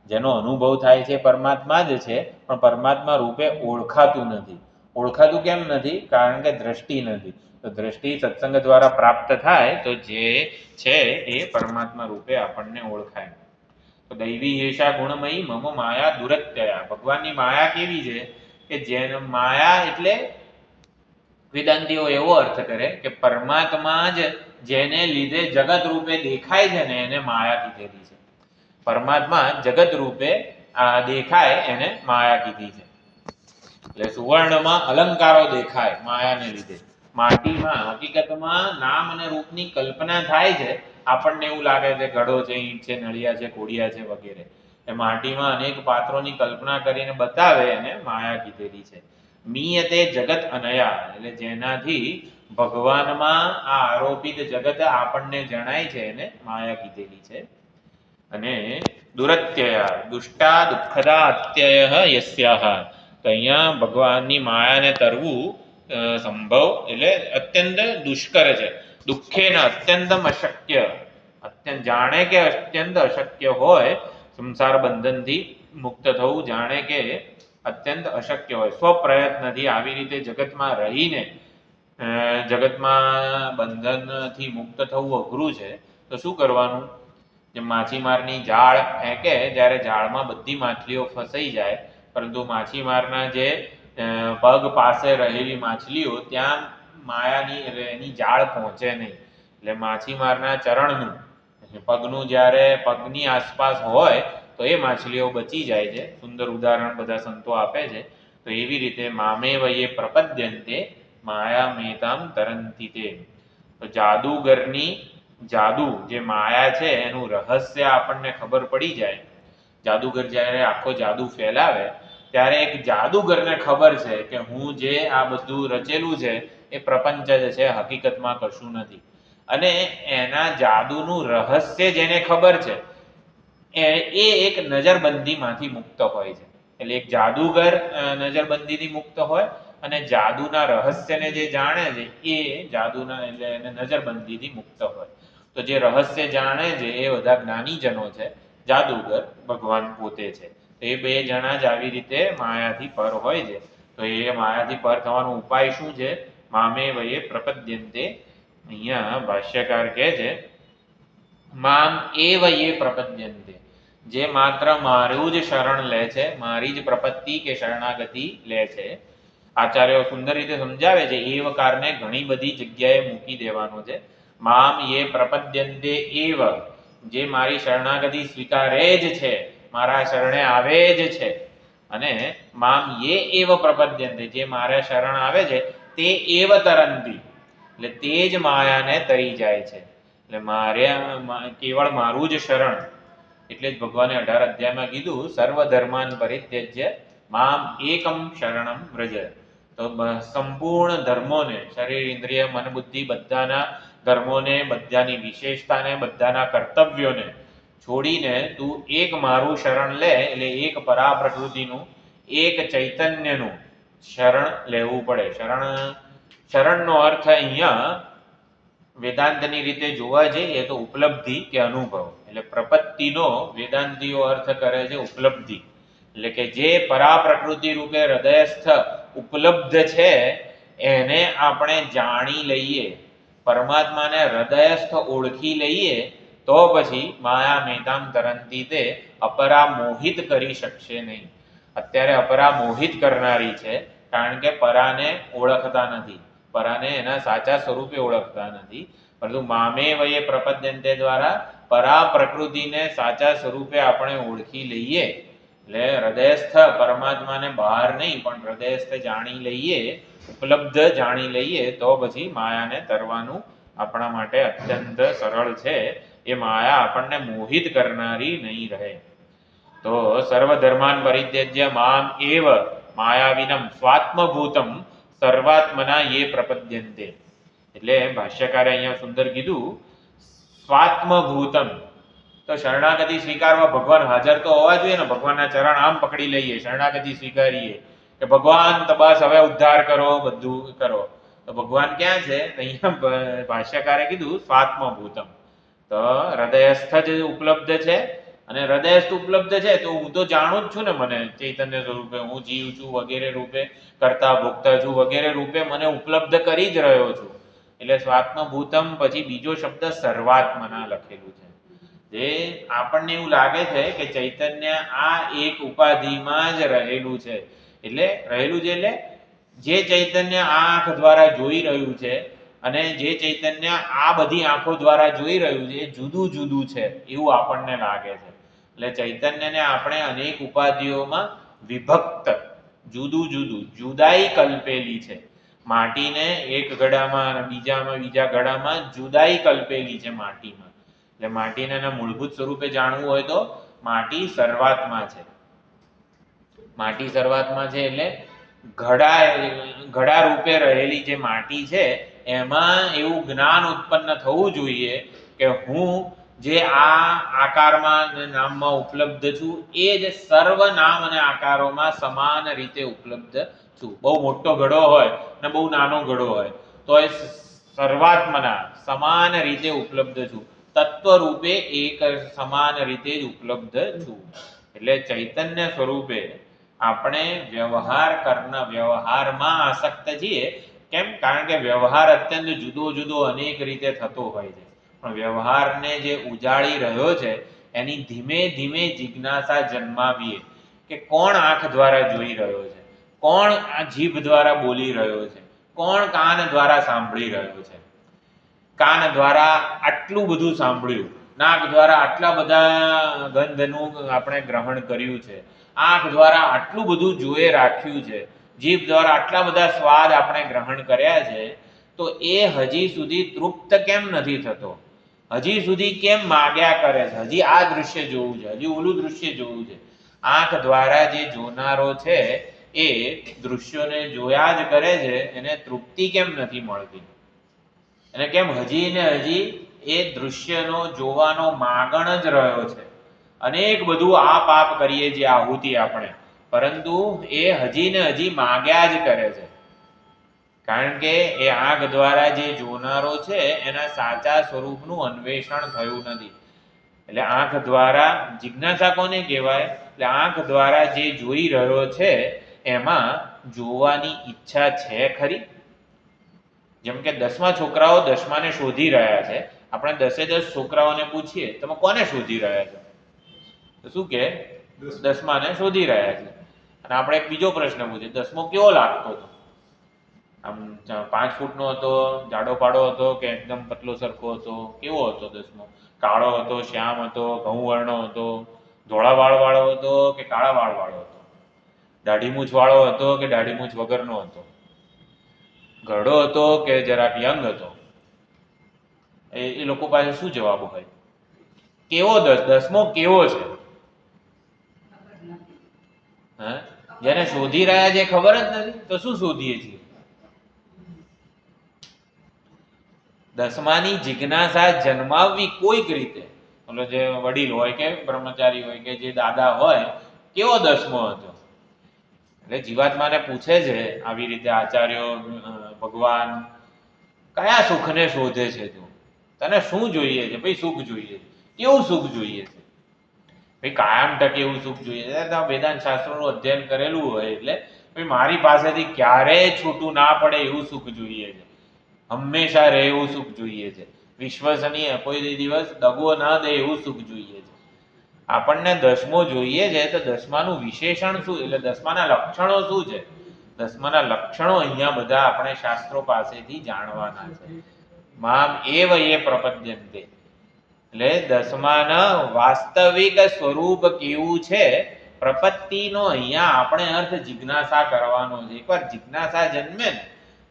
જેનો અનુભવ થાય છે પરમાત્મા જ છે, પણ પરમાત્મા રૂપે ઓળખાતું નથી. ઓળખાતું કેમ નથી? કારણ કે દ્રષ્ટિ નથી. તો દ્રષ્ટિ સત્સંગ દ્વારા પ્રાપ્ત થાય તો જે છે એ પરમાત્મા રૂપે આપણને ઓળખાય. તો દૈવી હેષા ગુણમયી મમ માયા દુરત્યયા. ભગવાનની માયા કેવી છે કે જેનો માયા એટલે વેદાંતિઓ એવો અર્થ કરે કે પરમાત્મા જ જેને લીધે જગત રૂપે દેખાય છે ને એને માયા કીધેલી છે. પરમાત્મા જગત રૂપે દેખાય એને માયા કીધી છે. એટલે સુવર્ણમાં અલંકારો દેખાય માયાને લીધે. માટીમાં હકીકતમાં નામ અને રૂપની કલ્પના થાય છે. આપણને એવું લાગે છે ઘડો છે, ઈંટ છે, નળિયા છે, કોડિયા છે વગેરે. એ માટીમાં અનેક પાત્રોની કલ્પના કરીને બતાવે એને માયા કીધેલી છે. મીયતે જગત અનયા, એટલે જેનાથી ભગવાનમાં આ આરોપિત જગત આપણને જણાય છે એને માયા કીધેલી છે. અને દુરત્યયા દુષ્ટા દુઃખદા અત્યય યસ્યાહ. તો અહીંયા ભગવાનની માયાને તરવું સંભવ એટલે અત્યંત દુષ્કર છે. દુઃખેના અત્યંતમ અશક્ય, અત્યંત જાણે કે અત્યંત અશક્ય હોય સંસાર બંધનથી મુક્ત થવું, જાણે કે અત્યંત અશક્ય હોય. સ્વપ્રયત્નથી આવી રીતે જગતમાં રહીને જગતમાં બંધનથી મુક્ત થવું અઘરું છે. તો શું કરવાનું? જે માછીમારની જાળ ફેંકે, જ્યારે જાળમાં બધી માછલીઓ ફસાઈ જાય, પરંતુ માછીમારના જે પગ પાસે રહેલી માછલીઓ ત્યાં માયાની એની જાળ પહોંચે નહીં. એટલે માછીમારના ચરણનું પગનું જ્યારે પગની આસપાસ હોય તો એ માછલીઓ બચી જાય છે. સુંદર ઉદાહરણ બધા સંતો આપે છે. તો એવી રીતે મામેવયે પ્રપદ્યંતે માયા મેતામ તરંતિ તે. તો જાદુગરની જાદુ જે માયા છે એનું રહસ્ય આપણને ખબર પડી જાય. જાદુગર જ્યારે આખો જાદુ ફેલાવે ત્યારે એક જાદુગરને ખબર છે કે હું જે આ બધું રચેલું છે એ પ્રપંચ જ છે, હકીકતમાં કશું નથી. અને એના જાદુનું રહસ્ય જેને ખબર છે એ એક નજરબંધીમાંથી મુક્ત હોય છે. એટલે એક જાદુગર નજરબંધીથી મુક્ત હોય અને જાદુના રહસ્યને જે જાણે છે એ જાદુના એટલે એને નજરબંધીથી મુક્ત હોય. તો જે રહસ્ય જાણે છે એ બધા જ્ઞાનીજનો છે, જાદુગર ભગવાન પોતે છે. તો એ બે જણા જ આવી રીતે માયાથી પર હોય છે. તો એ માયાથી પર થવાનો ઉપાય શું છે? મામે વયે પ્રપદ્યંતે. અહીંયા ભાષ્યકાર કહે છે મામ એવ યે પ્રપદ્યંતે, જે માત્ર મારું જ શરણ લે છે, મારી જ પ્રપત્તિ કે શરણાગતિ લે છે. આચાર્યો સુંદર રીતે સમજાવે છે. એવકારને ઘણી બધી જગ્યાએ મૂકી દેવાનો છે. મામ યે પ્રપદ્યંતે એવ, જે મારી શરણાગતિ સ્વીકારે જ છે, મારા શરણે આવે જ છે. અને મામ યે એવ પ્રપદ્યંતે, જે મારા શરણ આવે છે તે એવ તરંતી, એટલે તે જ માયાને તરી જાય છે. એટલે મારે કેવળ મારું જ શરણ. એટલે જ ભગવાને 18 અધ્યાયમાં કીધું સર્વ ધર્માન પરિત્યજ્ય મામ એકમ શરણમ વ્રજ. તો સંપૂર્ણ ધર્મોને, શરીર ઇન્દ્રિય મન બુદ્ધિ બધાના ધર્મોને, બધાની વિશેષતાને, બધાના કર્તવ્યોને છોડીને તું એક મારું શરણ લે. એટલે એક પરા પ્રકૃતિનું, એક ચૈતન્યનું શરણ લેવું પડે. શરણનો અર્થ અહીંયા વેદાંતની રીતે જોવા જઈએ તો ઉપલબ્ધિ કે અનુભવ. એટલે પ્રપત્તિનો વેદાંતિઓ અર્થ કરે છે ઉપલબ્ધિ. એટલે કે જે પરા પ્રકૃતિ રૂપે હૃદયસ્થ ઉપલબ્ધ છે એને આપણે જાણી લઈએ, પરમાત્માને હૃદયસ્થ ઓળખી લઈએ, તો પછી માયા મેતામ તરંતી તે અપરા મોહિત કરી શકશે નહીં. અત્યારે અપરા મોહિત કરનારી છે, કારણ કે પરાને ઓળખતા નથી, પરાને એના સાચા સ્વરૂપે ઓળખતા નથી. પરંતુ મામે વયે પ્રપદ્યંતે દ્વારા પરા પ્રકૃતિને સાચા સ્વરૂપે આપણે ઓળખી લઈએ. એટલે હૃદયસ્થ પરમાત્માને બહાર નહીં પણ હૃદયસ્થ જાણી લઈએ, ઉપલબ્ધ જાણી લઈએ, તો પછી માયાને તરવાનું આપણા માટે અત્યંત સરળ છે. એ માયા આપણને મોહિત કરનારી નહીં રહે. તો સર્વધર્માન પરિત્યજ્ય મામ એવ માયાવિનમ સ્વાત્મભૂતમ સર્વાત્મના યે પ્રપદ્યંતે. એટલે ભાષ્યકારે અહીંયા સુંદર કીધું સ્વાત્મભૂતમ. તો શરણાગતિ સ્વીકારવા ભગવાન હાજર તો હોવા જોઈએ ને. ભગવાનના ચરણ આમ પકડી લઈએ, શરણાગતિ સ્વીકારીએ કે ભગવાન તો બસ હવે ઉદ્ધાર કરો, બધું કરો. તો તો ભગવાન ક્યાં છે? અહીંયા ભાષ્યકારે કીધું સ્વાત્મભૂતમ, તો હૃદયસ્થ જ ઉપલબ્ધ છે. અને હૃદયસ્થ ઉપલબ્ધ છે તો હું તો જાણું જ છું ને, મને ચૈતન્ય સ્વરૂપે હું જીવ છું વગેરે રૂપે, કરતા ભોગતા છું વગેરે રૂપે મને ઉપલબ્ધ કરી જ રહ્યો છું. એટલે સ્વાત્મભૂતમ પછી બીજો શબ્દ સર્વાત્મના લખેલું છે. જે આપણને એવું લાગે છે કે ચૈતન્ય આ એક ઉપાધિમાં જ રહેલું છે. એટલે રહેલું છે એટલે જે ચૈતન્ય આ આંખ દ્વારા જોઈ રહ્યું છે અને જે ચૈતન્ય આ બધી આંખો દ્વારા જોઈ રહ્યું છે એ જુદું જુદું છે એવું આપણને લાગે છે. એટલે ચૈતન્યને આપણે અનેક ઉપાધિઓમાં વિભક્ત, જુદું જુદું, જુદાઈ કલ્પેલી છે. માટીને એક ઘડામાં અને બીજા ઘડામાં જુદાઈ કલ્પેલી છે માટીમાં. એટલે માટીને એના મૂળભૂત સ્વરૂપે જાણવું હોય તો માટી સર્વાત્મા છે. માટી સર્વાત્મા છે એટલે ઘડા રૂપે રહેલી જે માટી છે એમાં એવું જ્ઞાન ઉત્પન્ન થવું જોઈએ કે હું જે આ આકારમાં નામમાં ઉપલબ્ધ છું એ જ સર્વ નામ અને આકારોમાં સમાન રીતે ઉપલબ્ધ છું. બહુ મોટો ઘડો હોય ને બહુ નાનો ઘડો હોય તો એ સર્વાત્મના સમાન રીતે ઉપલબ્ધ છું, તત્વ રૂપે એક સમાન રીતે જ ઉપલબ્ધ છું. એટલે ચૈતન્ય સ્વરૂપે આપણે વ્યવહારમાં આસક્ત છીએ. કેમ? કારણ કે વ્યવહાર અત્યંત જુદો જુદો અનેક રીતે થતો હોય છે, પણ વ્યવહારને જે ઉજાળી રહ્યો છે એની ધીમે ધીમે જિજ્ઞાસા જન્માવીએ કે કોણ આંખ દ્વારા જોઈ રહ્યો છે, કોણ આ જીભ દ્વારા બોલી રહ્યો છે, કોણ કાન દ્વારા સાંભળી રહ્યો છે. કાન દ્વારા આટલું બધું સાંભળ્યું, નાક દ્વારા આટલા બધા ગંધનું આપણે ગ્રહણ કર્યું છે, આંખ દ્વારા આટલું બધું જોઈ રાખ્યું છે, જીભ દ્વારા આટલા બધા સ્વાદ આપણે ગ્રહણ કર્યા છે, તો એ હજી સુધી તૃપ્ત કેમ નથી થતો? હજી સુધી કેમ માગ્યા કરે છે? હજી આ દૃશ્ય જોવું છે, હજી ઓલું દૃશ્ય જોવું છે. આંખ દ્વારા જે જોનારો છે એ દૃશ્યોને જોયા જ કરે છે, એને તૃપ્તિ કેમ નથી મળતી? અને કેમ હજી ને હજી એ દૃશ્યનો જોવાનો માગણ જ રહ્યો છે? અનેક બધું આપ આપ કરીએ જે આહુતિ આપણે, પરંતુ એ હજી ને હજી માગ્યા જ કરે છે. કારણ કે એ આંખ દ્વારા જે જોનારો છે એના સાચા સ્વરૂપનું અન્વેષણ થયું નથી. એટલે આંખ દ્વારા જિજ્ઞાસા કોને કહેવાય? એટલે આંખ દ્વારા જે જોઈ રહ્યો છે એમાં જોવાની ઈચ્છા છે ખરી? જેમ કે 10મા છોકરાઓ 10માને શોધી રહ્યા છે, આપણે 10 છોકરાઓને પૂછીએ તમે કોને શોધી રહ્યા છો, તો શું કે 10માને શોધી રહ્યા છે. અને આપણે એક બીજો પ્રશ્ન પૂછીએ 10મો કેવો લાગતો હતો? આમ 5 ફૂટનો હતો, જાડો પાડો હતો કે એકદમ પતલો સરખો હતો? કેવો હતો 10મો? કાળો હતો, શ્યામ હતો, ઘઉં વર્ણો હતો, ધોળા વાળ વાળો હતો કે કાળા વાળ વાળો હતો? દાઢી મૂછ વાળો હતો કે દાઢી મૂછ વગરનો હતો? ઘરડો હતો કે જરાક યંગ હતો? એ લોકો પાસે શું જવાબ હોય? કેવો 10મો કેવો છે? હા, જેને શોધી રહ્યા છે ખબર જ નથી તો શું શોધીએ છીએ? 10માની જિજ્ઞાસા જન્માવવી કોઈક રીતે. એટલે જે વડીલ હોય કે બ્રહ્મચારી હોય કે જે દાદા હોય, કેવો 10મો હતો? એટલે જીવાત્માને પૂછે છે આવી રીતે આચાર્યો, ભગવાન કયા સુખને શોધે છે તું? તને શું જોઈએ છે ભાઈ? સુખ જોઈએ છે. કેવું સુખ જોઈએ છે ભાઈ? કાયમ ટકે એવું સુખ જોઈએ છે. વેદાંત શાસ્ત્રોનું અધ્યયન કરેલું હોય એટલે ભાઈ મારી પાસેથી ક્યારેય છૂટું ના પડે એવું સુખ જોઈએ છે, હંમેશા રહે એવું સુખ જોઈએ છે, વિશ્વસનીય, કોઈ દિવસ દગો ના દે એવું સુખ જોઈએ છે. આપણને 10મો જોઈએ છે તો 10માનું વિશેષણ શું? એટલે 10માના લક્ષણો શું છે? 10માના લક્ષણો અહીંયા બધા આપણે શાસ્ત્રો પાસેથી જાણવાના છે. મામ એવ યે પ્રપદ્યન્તે, એટલે 10માના વાસ્તવિક સ્વરૂપ કેવું છે પ્રપત્તિનો અહીંયા આપણે અર્થ જિજ્ઞાસા કરવાનો છે. એકવાર જિજ્ઞાસા જન્મે ને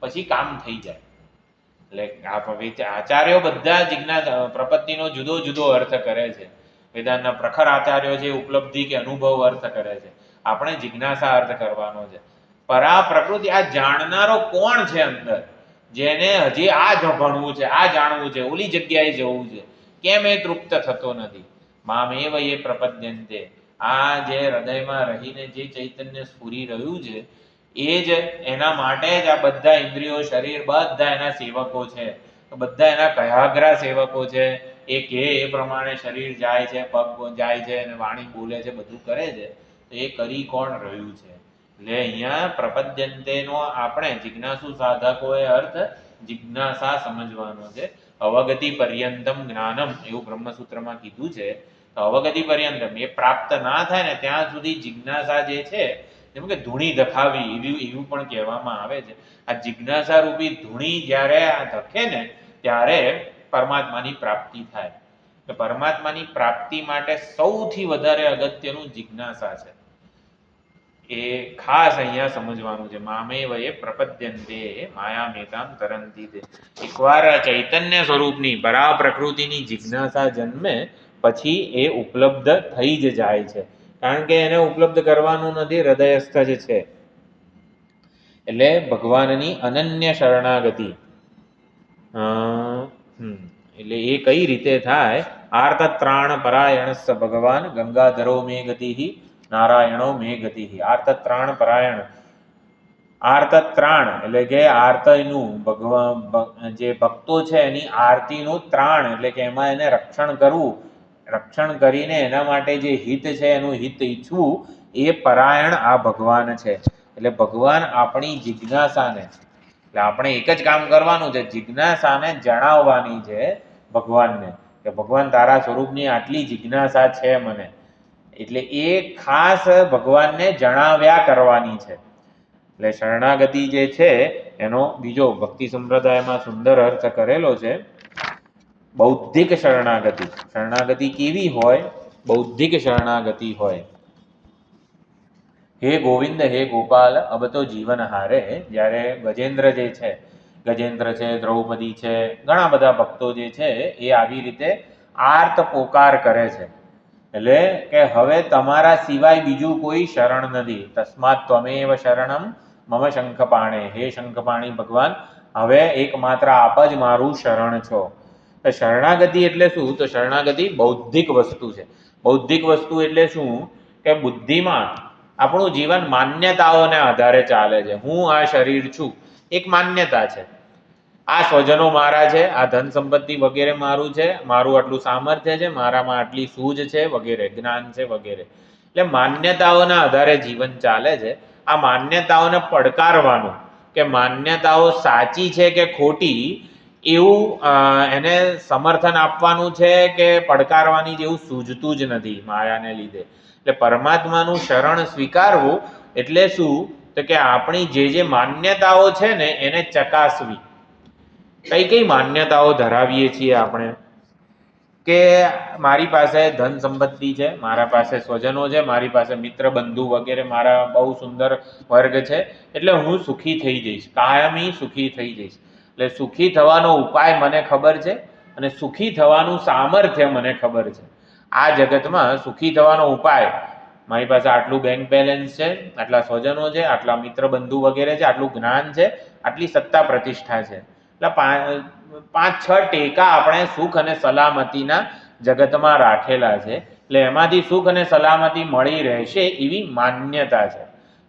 પછી કામ થઈ જાય. એટલે આચાર્યો બધા જિજ્ઞાસા પ્રપત્તિનો જુદો જુદો અર્થ કરે છે. વેદાંતના પ્રખર આચાર્યો છે ઉપલબ્ધિ કે અનુભવ અર્થ કરે છે, આપણે જિજ્ઞાસા અર્થ કરવાનો છે. પરા પ્રકૃતિ, આ જાણનારો કોણ છે અંદર, જેને હજી આ જ ભણવું છે, આ જાણવું છે, ઓલી જગ્યાએ જવું છે, કેમ એ તૃપ્ત થતો નથી? મામેવ યે પ્રપદ્યન્તે, આ જે હૃદયમાં રહીને જે ચૈતન્ય સ્ફુરી રહ્યું છે એ જ એના માટે જ આ બધા ઇન્દ્રિયો શરીર બધા એના સેવકો છે. તો બધા એના કયાગ્રા સેવકો છે. એ કે એ પ્રમાણે શરીર જાય છે, પગ જાય છે અને વાણી બોલે છે, બધું કરે છે. તો એ કરી કોણ રહ્યું છે? એટલે અહીંયા પ્રપદ્યંતેનો આપણે જિજ્ઞાસુ સાધકોએ અર્થ જિજ્ઞાસા સમજવાનો છે. અવગતિ પર્યંતમ જ્ઞાનમ એવું બ્રહ્મસૂત્રમાં કીધું છે. તો અવગતિ પર્યંતમ એ પ્રાપ્ત ના થાય ને ત્યાં સુધી જિજ્ઞાસા જે છે, જેમ કે ધૂણી ધખાવી એવું પણ કહેવામાં આવે છે. આ જિજ્ઞાસા રૂપી ધૂણી જ્યારે આ ધકે ને ત્યારે પરમાત્માની પ્રાપ્તિ થાય. તો પરમાત્માની પ્રાપ્તિ માટે સૌથી વધારે અગત્યનું જિજ્ઞાસા છે. એ ખાસ અહીંયા સમજવાનું છે. મામેવ એ પ્રપદ્યંતે માયામેતામ તરંતી તે. એકવાર ચૈતન્ય સ્વરૂપની પરા પ્રકૃતિની જિજ્ઞાસા જન્મે પછી એ ઉપલબ્ધ થઈ જ જાય છે. કારણ કે એને ઉપલબ્ધ કરવાનું નથી, હૃદયસ્થ જ છે. એટલે ભગવાનની અનન્ય શરણાગતિ. એટલે એ કઈ રીતે થાય? આર્તત્રાણ પરાયણસ્સ ભગવાન ગંગાધરો મે ગતિ નારાયણો મે ગતિ. આર્તત્રાણ પરાયણ, આર્તત્રાણ એટલે કે આર્તનું ભગવાન જે ભક્તો છે એની આરતીનું ત્રાણ એટલે કે એમાં એને રક્ષણ કરવું, રક્ષણ કરીને એના માટે જે હિત છે એનું હિત ઈચ્છવું, એ પરાયણ આ ભગવાન છે. એટલે ભગવાન આપણી જિજ્ઞાસાને, એટલે આપણે એક જ કામ કરવાનું છે, જિજ્ઞાસાને જણાવવાની છે ભગવાનને કે ભગવાન તારા સ્વરૂપની આટલી જિજ્ઞાસા છે મને. એટલે એ ખાસ ભગવાનને જણાવ્યા કરવાની છે. એટલે શરણાગતિ જે છે એનો બીજો ભક્તિ સંપ્રદાયમાં સુંદર અર્થ કરેલો છે, બૌદ્ધિક શરણાગતિ. શરણાગતિ કેવી હોય? બૌદ્ધિક શરણાગતિ હોય. હે ગોવિંદ હે ગોપાલ અબ તો જીવન હારે. જ્યારે ગજેન્દ્ર જે છે, ગજેન્દ્ર છે, દ્રૌપદી છે, ઘણા બધા ભક્તો જે છે એ આવી રીતે આર્ત પોકાર કરે છે. એટલે કે હવે તમારા સિવાય બીજું કોઈ શરણ નથી. તસ્માત ત્વમેવ શરણમ મમ શંખપાણે. હે શંખપાણી ભગવાન, હવે એકમાત્ર આપ જ મારું શરણ છો. શરણાગતિ એટલે શું? તો શરણાગતિ બૌદ્ધિક વસ્તુ છે. બૌદ્ધિક વસ્તુ એટલે શું? કે બુદ્ધિમાં આપણું જીવન માન્યતાઓને આધારે ચાલે છે. હું આ શરીર છું, એક માન્યતા છે. આ સ્વજનો મારા છે, આ ધન સંપત્તિ વગેરે મારું છે, મારું આટલું સામર્થ્ય છે, મારામાં આટલી સૂઝ છે વગેરે, જ્ઞાન છે વગેરે. એટલે માન્યતાઓના આધારે જીવન ચાલે છે. આ માન્યતાઓને પડકારવાનું કે માન્યતાઓ સાચી છે કે ખોટી એવું એને સમર્થન આપવાનું છે કે પડકારવાની જેવું સૂઝતું જ નથી માયાને લીધે. એટલે પરમાત્માનું શરણ સ્વીકારવું એટલે શું? તો કે આપણી જે માન્યતાઓ છે ને એને ચકાસવી. કઈ કઈ માન્યતાઓ ધરાવીએ છીએ આપણે? કે મારી પાસે ધન સંપત્તિ છે, મારા પાસે સ્વજનો છે, મારી પાસે મિત્ર બંધુ વગેરે મારા બહુ સુંદર વર્ગ છે, એટલે હું સુખી થઈ જઈશ, કાયમી સુખી થઈ જઈશ. એટલે સુખી થવાનો ઉપાય મને ખબર છે અને સુખી થવાનું સામર્થ્ય મને ખબર છે. આ જગતમાં સુખી થવાનો ઉપાય, મારી પાસે આટલું બેંક બેલેન્સ છે, આટલા સ્વજનો છે, આટલા મિત્ર બંધુ વગેરે છે, આટલું જ્ઞાન છે, આટલી સત્તા પ્રતિષ્ઠા છે. એટલે 5-6 ટેકા આપણે સુખ અને સલામતીના જગતમાં રાખેલા છે. એટલે એમાંથી સુખ અને સલામતી મળી રહેશે એવી માન્યતા છે.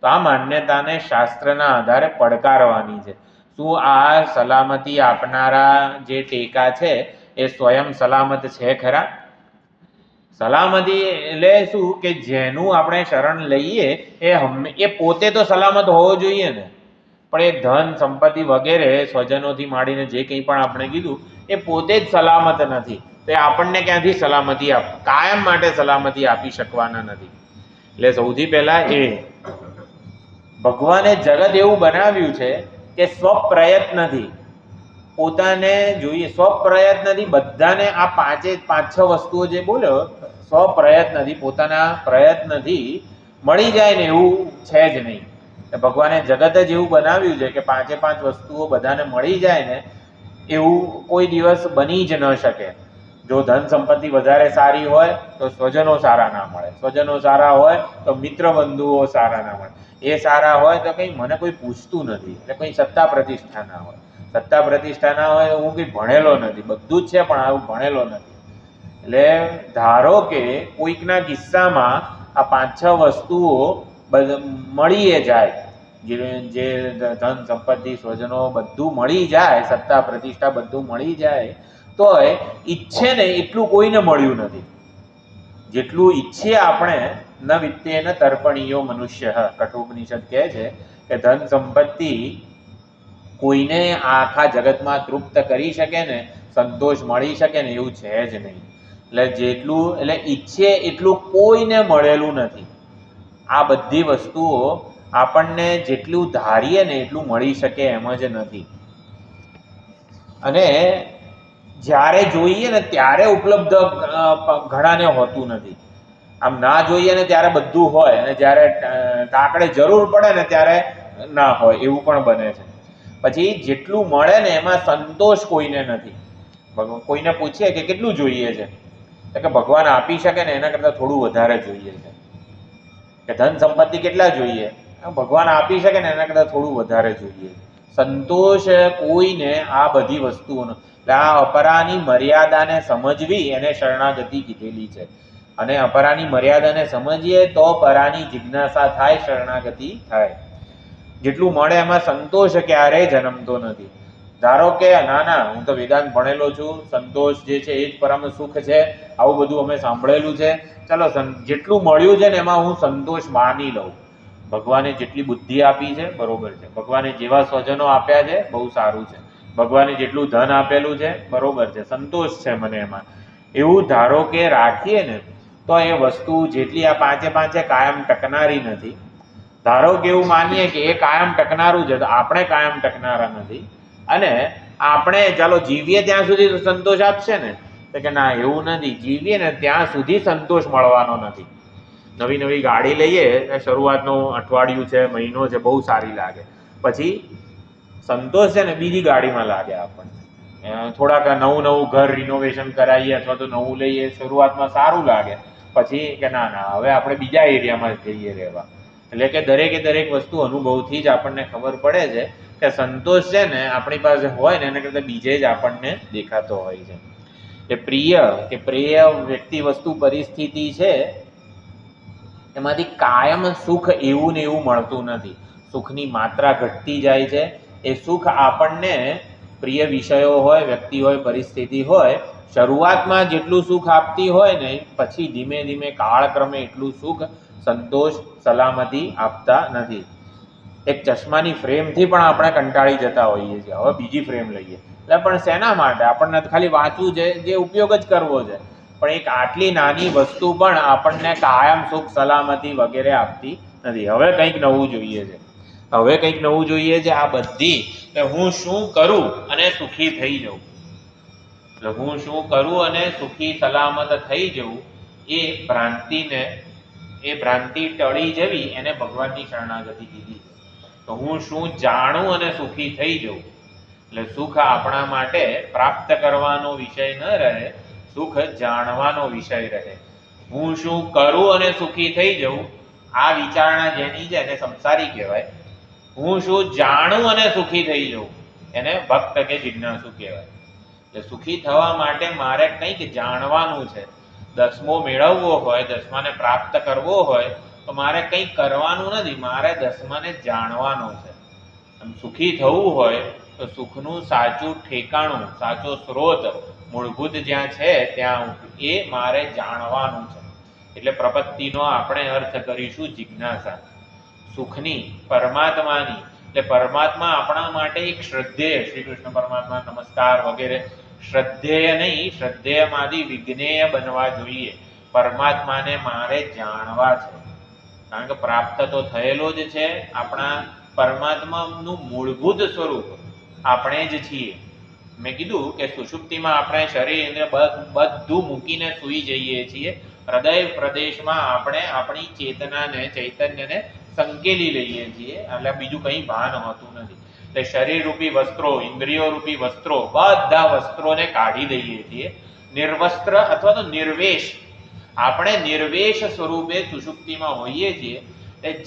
તો આ માન્યતાને શાસ્ત્રના આધારે પડકારવાની છે. શું આ સલામતી આપનારા જે ટેકા છે એ સ્વયં સલામત છે ખરા? સલામતી એટલે શું? કે જેનું આપણે શરણ લઈએ એ પોતે તો સલામત હોવો જોઈએ ને. પણ એ ધન સંપત્તિ વગેરે સ્વજનોથી માંડીને જે કંઈ પણ આપણે કીધું એ પોતે જ સલામત નથી. તો એ આપણને ક્યાંથી સલામતી કાયમ માટે સલામતી આપી શકવાના નથી. એટલે સૌથી પહેલા એ ભગવાને જગત એવું બનાવ્યું છે કે સ્વપ્રયત્નથી પોતાને જોઈએ, સ્વપ્રયત્નથી બધાને આ 5-6 વસ્તુઓ જે બોલ્યો સ્વપ્રયત્નથી, પોતાના પ્રયત્નથી મળી જાય ને એવું છે જ નહીં. ભગવાને જગત જ એવું બનાવ્યું છે કે 5-5 વસ્તુઓ બધાને મળી જાય ને એવું કોઈ દિવસ બની જ ન શકે. જો ધન સંપત્તિ વધારે સારી હોય તો સ્વજનો સારા ના મળે, સ્વજનો સારા હોય તો મિત્ર બંધુઓ સારા ના મળે, એ સારા હોય તો કંઈ મને કોઈ પૂછતું નથી. એટલે કંઈ સત્તા પ્રતિષ્ઠા ના હોય, સત્તા પ્રતિષ્ઠા ના હોય, હું કંઈ ભણેલો નથી, બધું જ છે પણ આવું ભણેલો નથી. એટલે ધારો કે કોઈકના કિસ્સામાં આ 5-6 વસ્તુઓ મળીએ જાય જે ધન સંપત્તિ સ્વજનો બધું મળી જાય, સત્તા પ્રતિષ્ઠા બધું મળી જાય, તો ઈચ્છે ને એટલું કોઈને મળ્યું નથી. જેટલું ઈચ્છીએ આપણે, ન વિત્તેન તર્પણીયો મનુષ્ય, કઠોપનિષદ કહે છે કે ધન સંપત્તિ કોઈને આખા જગતમાં તૃપ્ત કરી શકે ને, સંતોષ મળી શકે ને એવું છે જ નહીં. એટલે ઈચ્છે એટલું કોઈને મળેલું નથી. આ બધી વસ્તુઓ આપણને જેટલું ધારીએ ને એટલું મળી શકે એમ જ નથી. અને જ્યારે જોઈએ ને ત્યારે ઉપલબ્ધ ઘણાને હોતું નથી. આમ ના જોઈએ ને ત્યારે બધું હોય, અને જ્યારે તાકડે જરૂર પડે ને ત્યારે ના હોય, એવું પણ બને છે. પછી જેટલું મળે ને એમાં સંતોષ કોઈને નથી. કોઈને પૂછીએ કે કેટલું જોઈએ છે, તો કે ભગવાન આપી શકે ને એના કરતાં થોડું વધારે જોઈએ છે. કે ધન સંપત્તિ કેટલા જોઈએ, ભગવાન આપી શકે ને એના કરતાં થોડું વધારે જોઈએ. સંતોષ કોઈને આ બધી વસ્તુઓનો, એટલે આ અપરાની મર્યાદાને સમજવી એને શરણાગતિ કીધેલી છે. અને અપરાની મર્યાદાને સમજીએ તો પરાની જિજ્ઞાસા થાય, શરણાગતિ થાય. જેટલું મળે એમાં સંતોષ ક્યારેય જન્મતો નથી. ધારો કે ના હું તો વેદાંત ભણેલો છું, સંતોષ જે છે એ જ પરમ સુખ છે, આવું બધું અમે સાંભળેલું છે, ચલો જેટલું મળ્યું છે ને એમાં હું સંતોષ માની લઉં. ભગવાને જેટલી બુદ્ધિ આપી છે બરોબર છે, ભગવાને જેવા સ્વજનો આપ્યા છે બહુ સારું છે, ભગવાને જેટલું ધન આપેલું છે બરોબર છે, સંતોષ છે મને એમાં, એવું ધારો કે રાખીએ ને તો એ વસ્તુ જેટલી આ પાંચે કાયમ ટકનારી નથી. ધારો કે એવું માનીએ કે એ કાયમ ટકનારું છે, તો આપણે કાયમ ટકનારા નથી. અને આપણે ચાલો જીવીએ ત્યાં સુધી તો સંતોષ આપશે ને, તો કે ના એવું નથી, જીવીએ ને ત્યાં સુધી સંતોષ મળવાનો નથી. નવી ગાડી લઈએ, શરૂઆતનું અઠવાડિયું છે, મહિનો છે, બહુ સારી લાગે, પછી સંતોષ છે ને બીજી ગાડીમાં લાગે આપણને. થોડાક નવું ઘર રિનોવેશન કરાવીએ અથવા તો નવું લઈએ, શરૂઆતમાં સારું લાગે, પછી કે ના હવે આપણે બીજા એરિયામાં જઈએ રહેવા. એટલે કે દરેક વસ્તુ અનુભવથી જ આપણને ખબર પડે છે કે સંતોષ છે ને આપણી પાસે હોય ને એના કરતાં બીજે જ આપણને દેખાતો હોય છે. એ પ્રિય વ્યક્તિ, વસ્તુ, પરિસ્થિતિ છે, એમાંથી કાયમ સુખ એવું ને એવું મળતું નથી. સુખની માત્રા ઘટતી જાય છે. એ સુખ આપણને પ્રિય વિષયો હોય, વ્યક્તિ હોય, પરિસ્થિતિ હોય, શરૂઆતમાં જેટલું સુખ આપતી હોય ને, પછી ધીમે ધીમે કાળક્રમે એટલું સુખ, સંતોષ, સલામતી આપતા નથી. એક ચશ્માની ફ્રેમથી પણ આપણે કંટાળી જતા હોઈએ છીએ, હવે બીજી ફ્રેમ લઈએ. એટલે પણ શેના માટે? આપણને ખાલી વાંચવું છે, જે ઉપયોગ જ કરવો છે. પણ એક આટલી નાની વસ્તુ પણ આપણને કાયમ સુખ, સલામતી વગેરે આપતી નથી. હવે કંઈક નવું જોઈએ છે. આ બધી હું શું કરું અને સુખી થઈ જાઉં, એટલે હું શું કરું અને સુખી સલામત થઈ જવું, એ ભ્રાંતિ ટળી જવી, એને ભગવાનની શરણાગતિ કીધી. તો હું શું જાણું અને સુખી થઈ જવું, એટલે સુખ આપણા માટે પ્રાપ્ત કરવાનો વિષય ન રહે, સુખ જાણવાનો વિષય રહે. હું શું કરું અને સુખી થઈ જવું, આ વિચારણા જેની છે એને સંસારી કહેવાય. હું શું જાણું અને સુખી થઈ જવું, એને ભક્ત કે જિજ્ઞાસુ કહેવાય. એટલે સુખી થવા માટે મારે કંઈક જાણવાનું છે. 10મો મેળવવો હોય, 10માને પ્રાપ્ત કરવો હોય, તો મારે કંઈક કરવાનું નથી, મારે 10માને જાણવાનો છે. સુખી થવું હોય તો સુખનું સાચું ઠેકાણું, સાચો સ્ત્રોત, મૂળભૂત જ્યાં છે ત્યાં એ મારે જાણવાનું છે. એટલે પ્રપત્તિનો આપણે અર્થ કરીશું જિજ્ઞાસા. સુખની, પરમાત્માની. એટલે પરમાત્મા આપણા માટે એક શ્રદ્ધેય, શ્રી કૃષ્ણ પરમાત્મા નમસ્કાર વગેરે, શ્રદ્ધેય નહીં, શ્રદ્ધેયમાંથી વિજ્ઞેય બનવા જોઈએ. પરમાત્માને મારે જાણવા છે, કારણ કે પ્રાપ્ત તો થયેલો જ છે. આપણા પરમાત્માનું મૂળભૂત સ્વરૂપ આપણે જ છીએ. મેં કીધું કે સુષુપ્તિમાં આપણે શરીરને બધું મૂકીને સૂઈ જઈએ છીએ. હૃદય પ્રદેશમાં આપણે આપણી ચેતનાને, ચૈતન્યને સંકેલી લઈએ છીએ, એટલે બીજું કંઈ ભાન હોતું નથી. એટલે શરીર રૂપી વસ્ત્રો, ઇન્દ્રિયો રૂપી વસ્ત્રો, બધા વસ્ત્રોને કાઢી દઈએ છીએ. નિર્વસ્ત્ર અથવા તો નિર્વેશ, આપણે નિર્વેશ સ્વરૂપે સુષુપ્તિમાં હોઈએ છીએ.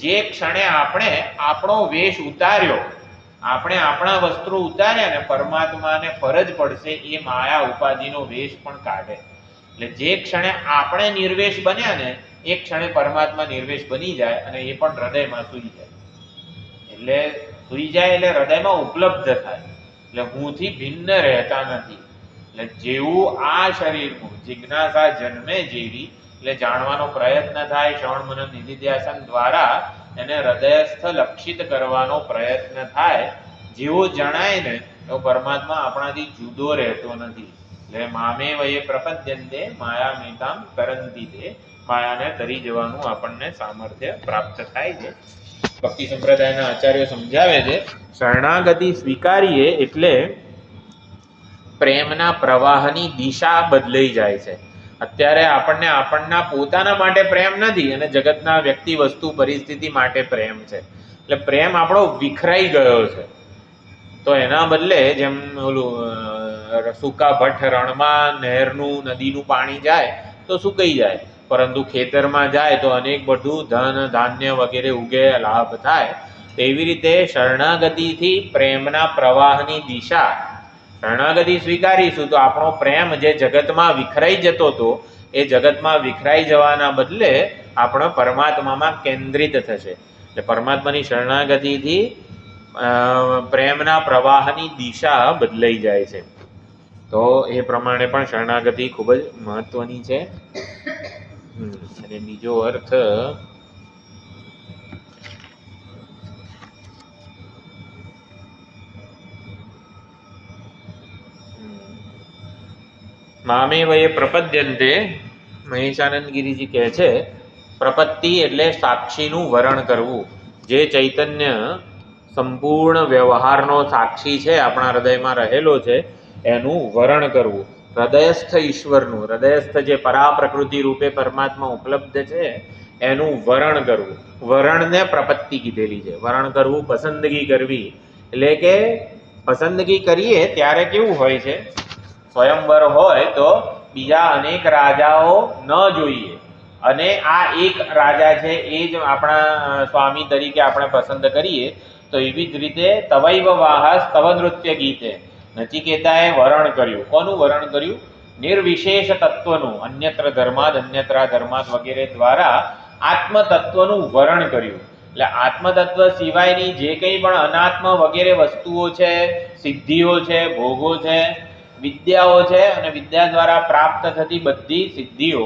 જે ક્ષણે આપણે આપણો વેશ ઉતાર્યો, આપણે આપણા વસ્ત્રો ઉતાર્યા ને, પરમાત્માને ફરજ પડશે એ માયા ઉપાધિનો વેશ પણ કાઢે. એટલે જે ક્ષણે આપણે નિર્વેશ બન્યા ને, એ ક્ષણે પરમાત્મા નિર્વેશ બની જાય અને એ પણ હૃદયમાં સૂઈ જાય. એટલે સુઈ જાય એટલે હૃદયમાં ઉપલબ્ધ થાય, એટલે હુંથી ભિન્ન રહેતા નથી. એટલે જેવું આ શરીરનું જિજ્ઞાસા જન્મે જેવી, એટલે જાણવાનો પ્રયત્ન થાય, શ્રવણ મનન નિધિધ્યાસન દ્વારા એને હૃદયસ્થ લક્ષિત કરવાનો પ્રયત્ન થાય, જેવો જણાય ને તો પરમાત્મા આપણાથી જુદો રહેતો નથી. એટલે મામે વયે પ્રપદ્યંતે માયા મેતામ કરંતી તે, માયાને તરી જવાનું આપણને સામર્થ્ય પ્રાપ્ત થાય છે. ભક્તિ સંપ્રદાયના આચાર્યો સમજાવે છે, શરણાગતિ સ્વીકારીએ એટલે પ્રેમના પ્રવાહની દિશા બદલાઈ જાય છે. અત્યારે આપણને આપણના પોતાના માટે પ્રેમ નથી અને જગતના વ્યક્તિ વસ્તુ પરિસ્થિતિ માટે પ્રેમ છે. એટલે પ્રેમ આપણો વિખરાઈ ગયો છે. તો એના બદલે જેમ ઓલું સૂકા ભટ્ટ રણમાં નહેરનું નદીનું પાણી જાય તો સુકાઈ જાય, પરંતુ ખેતરમાં જાય તો અનેક બધું ધન ધાન્ય વગેરે ઉગે, લાભ થાય. તેવી રીતે શરણાગતિથી પ્રેમના પ્રવાહની દિશા, શરણાગતિ સ્વીકારીશું તો આપણો પ્રેમ જે જગતમાં વિખરાઈ જતો હતો એ જગતમાં વિખરાઈ જવાના બદલે આપણો પરમાત્મામાં કેન્દ્રિત થશે. એટલે પરમાત્માની શરણાગતિથી પ્રેમના પ્રવાહની દિશા બદલાઈ જાય છે. તો એ પ્રમાણે પણ શરણાગતિ ખૂબ જ મહત્વની છે. અને બીજો અર્થ મામે વયે પ્રપદ્યંતે, મહેશાનંદગીરીજી કહે છે, પ્રપત્તિ એટલે સાક્ષીનું વરણ કરવું. જે ચૈતન્ય સંપૂર્ણ વ્યવહારનો સાક્ષી છે, આપણા હૃદયમાં રહેલો છે, એનું વરણ કરવું. હૃદયસ્થ ઈશ્વરનું, હૃદયસ્થ જે પરા પ્રકૃતિ રૂપે પરમાત્મા ઉપલબ્ધ છે એનું વરણ કરવું. વરણને પ્રપત્તિ કીધેલી છે. વરણ કરવું, પસંદગી કરવી. એટલે કે પસંદગી કરીએ ત્યારે કેવું હોય છે, સ્વયંવર હોય તો બીજા અનેક રાજાઓ ન જોઈએ અને આ એક રાજા છે એ જ આપણા સ્વામી તરીકે આપણે પસંદ કરીએ. તો એવી જ રીતે તવૈવ વાહસ તવ નૃત્ય ગીતે, નચિકેતાએ વરણ કર્યું. કોનું વરણ કર્યું? નિર્વિશેષ તત્વનું. અન્યત્ર ધર્માદ અન્યત્રા ધર્માદ વગેરે દ્વારા આત્મ તત્વનું વરણ કર્યું. એટલે આત્મ તત્વ સિવાયની જે કંઈ પણ અનાત્મ વગેરે વસ્તુઓ છે, સિદ્ધિઓ છે, ભોગો છે, વિદ્યાઓ છે અને વિદ્યા દ્વારા પ્રાપ્ત થતી બધી સિદ્ધિઓ,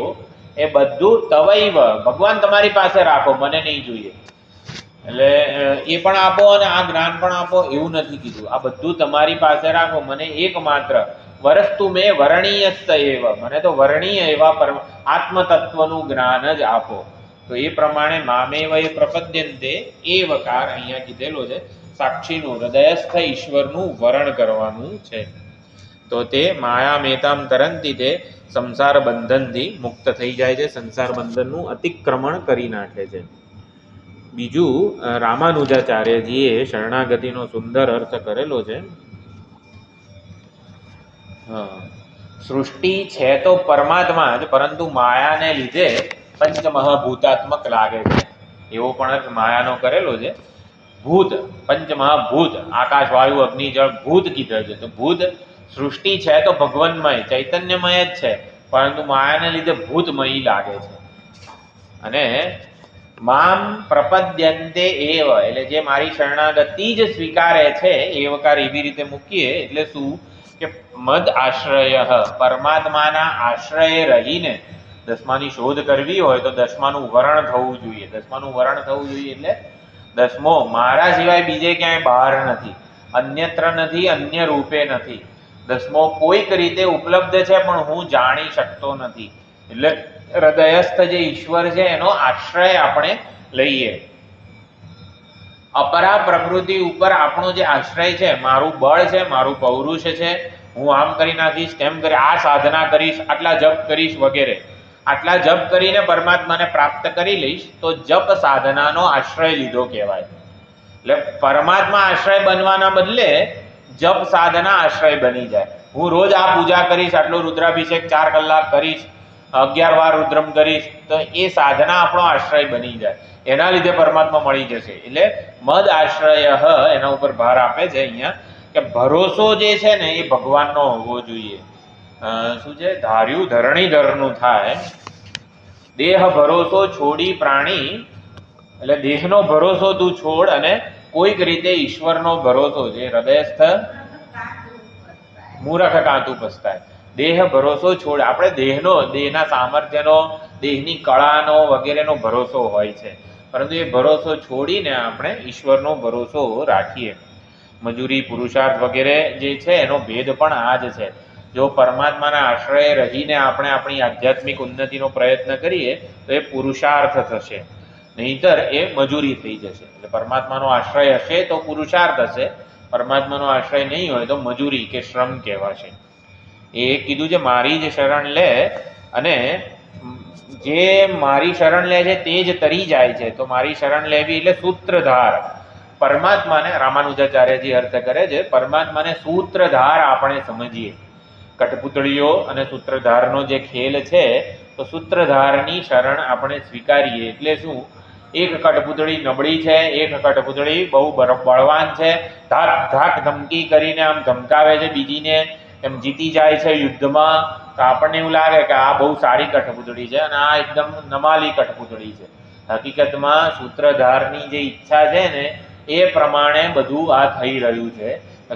એ બધું તવૈવ, ભગવાન તમારી પાસે રાખો, મને નહીં જોઈએ. એટલે એ પણ આપો અને આ જ્ઞાન પણ આપો એવું નથી કીધું. આ બધું તમારી પાસે રાખો, મને એકમાત્ર વરસ્તુ મેં વર્ણીયસ્ત એવ, મને તો વર્ણીય એવા આત્મતત્વનું જ્ઞાન જ આપો. તો એ પ્રમાણે મામેવય પ્રપદ્યંતે એ વકાર અહીંયા કીધેલો છે, સાક્ષીનું હૃદયસ્થ ઈશ્વરનું વરણ કરવાનું છે. તો તે માયા મેતામ તરંતી, તે સંસાર બંધનથી મુક્ત થઈ જાય છે, સંસાર બંધનનું અતિક્રમણ કરી નાખે છે. બીજું રામાનુજાચાર્યજીએ શરણાગતિનો સુંદર અર્થ કરેલો છે. સૃષ્ટિ છે તો પરમાત્મા જ, પરંતુ માયાને લીધે પંચમહાભૂતાત્મક લાગે છે, એવો પણ અર્થ માયાનો કરેલો છે. ભૂત, પંચમહાભૂત, આકાશ વાયુ અગ્નિ જળ ભૂત કીધા છે. તો ભૂત સૃષ્ટિ છે તો ભગવાનમય ચૈતન્યમય જ છે, પરંતુ માયાને લીધે ભૂતમય લાગે છે. અને મામ પ્રપદ્યંતે એવ, એટલે જે મારી શરણાગતિ જ સ્વીકારે છે, એ વકાર એવી રીતે મૂકીએ એટલે શું કે મદ આશ્રય, પરમાત્માના આશ્રય રહીને દસમાની શોધ કરવી હોય તો દસમાનું વરણ થવું જોઈએ. દસમાનું વરણ થવું જોઈએ એટલે દસમો મારા સિવાય બીજે ક્યાંય બહાર નથી, અન્યત્ર નથી, અન્ય રૂપે નથી. દસમો કોઈક રીતે ઉપલબ્ધ છે પણ હું જાણી શકતો નથી. એટલે હૃદયસ્થ જે ઈશ્વર છે એનો આશ્રય આપણે લઈએ. અપરા પ્રકૃતિ ઉપર આપણો જે આશ્રય છે, મારું બળ છે, મારું પૌરુષ છે, હું આમ કરી નાખીશ, તેમ કરી, આ સાધના કરીશ, આટલા જપ કરીશ વગેરે, આટલા જપ કરીને પરમાત્માને પ્રાપ્ત કરી લઈશ, તો જપ સાધનાનો આશ્રય લીધો કહેવાય. એટલે પરમાત્મા આશ્રય બનવાના બદલે જપ સાધના આશ્રય બની જાય. હું રોજ આ પૂજા કરીશ, આટલો રુદ્રાભિષેક 4 કલાક કરીશ, 11 વાર રુદ્રમ કરીશ, તો એ સાધના આપણો આશ્રય બની જાય. એના લીધે પરમાત્મા મળી જશે. એટલે મદ આશ્રય એના ઉપર ભાર આપે છે અહીંયા કે ભરોસો જે છે ને એ ભગવાનનો હોવો જોઈએ. શું છે? ધાર્યું ધરણીધરનું થાય, દેહ ભરોસો છોડી પ્રાણી, એટલે દેહનો ભરોસો તું છોડ અને કોઈક રીતે ઈશ્વરનો ભરોસો જે હૃદયસ્થ મૂરખ કાંતુ પસ્તાય. દેહ ભરોસો છોડ, આપણે દેહના સામર્થ્યનો, દેહની કળાનો વગેરેનો ભરોસો હોય છે, પરંતુ એ ભરોસો છોડીને આપણે ઈશ્વરનો ભરોસો રાખીએ. મજૂરી, પુરુષાર્થ વગેરે જે છે એનો ભેદ પણ આ જ છે. જો પરમાત્માના આશ્રય રહીને આપણે આપણી આધ્યાત્મિક ઉન્નતિનો પ્રયત્ન કરીએ તો એ પુરુષાર્થ થશે, નહીંતર એ મજૂરી થઈ જશે. એટલે પરમાત્માનો આશ્રય હશે તો પુરુષાર્થ હશે, પરમાત્માનો આશ્રય નહીં હોય તો મજૂરી કે શ્રમ કહેવાશે. એ કીધું છે મારી જ શરણ લે, અને જે મારી શરણ લે છે તે જ તરી જાય છે. તો મારી શરણ લેવી એટલે સૂત્રધાર પરમાત્માને, રામાનુજાચાર્યજી અર્થ કરે છે, પરમાત્માને સૂત્રધાર આપણે સમજીએ. કઠપુતળીઓ અને સૂત્રધારનો જે ખેલ છે, તો સૂત્રધારની શરણ આપણે સ્વીકારીએ. એટલે શું? એક કઠપુતળી નબળી છે, એક કઠપુતળી બહુ બળવાન છે, ધાક ધાક ધમકી કરીને આમ ધમકાવે છે બીજીને, એમ જીતી જાય છે યુદ્ધમાં, તો આપણને એવું લાગે કે આ બહુ સારી કઠપુતળી છે અને આ એકદમ નમાલી કઠપુતળી છે. હકીકતમાં સૂત્રધારની જે ઈચ્છા છે ને એ પ્રમાણે બધું આ થઈ રહ્યું છે.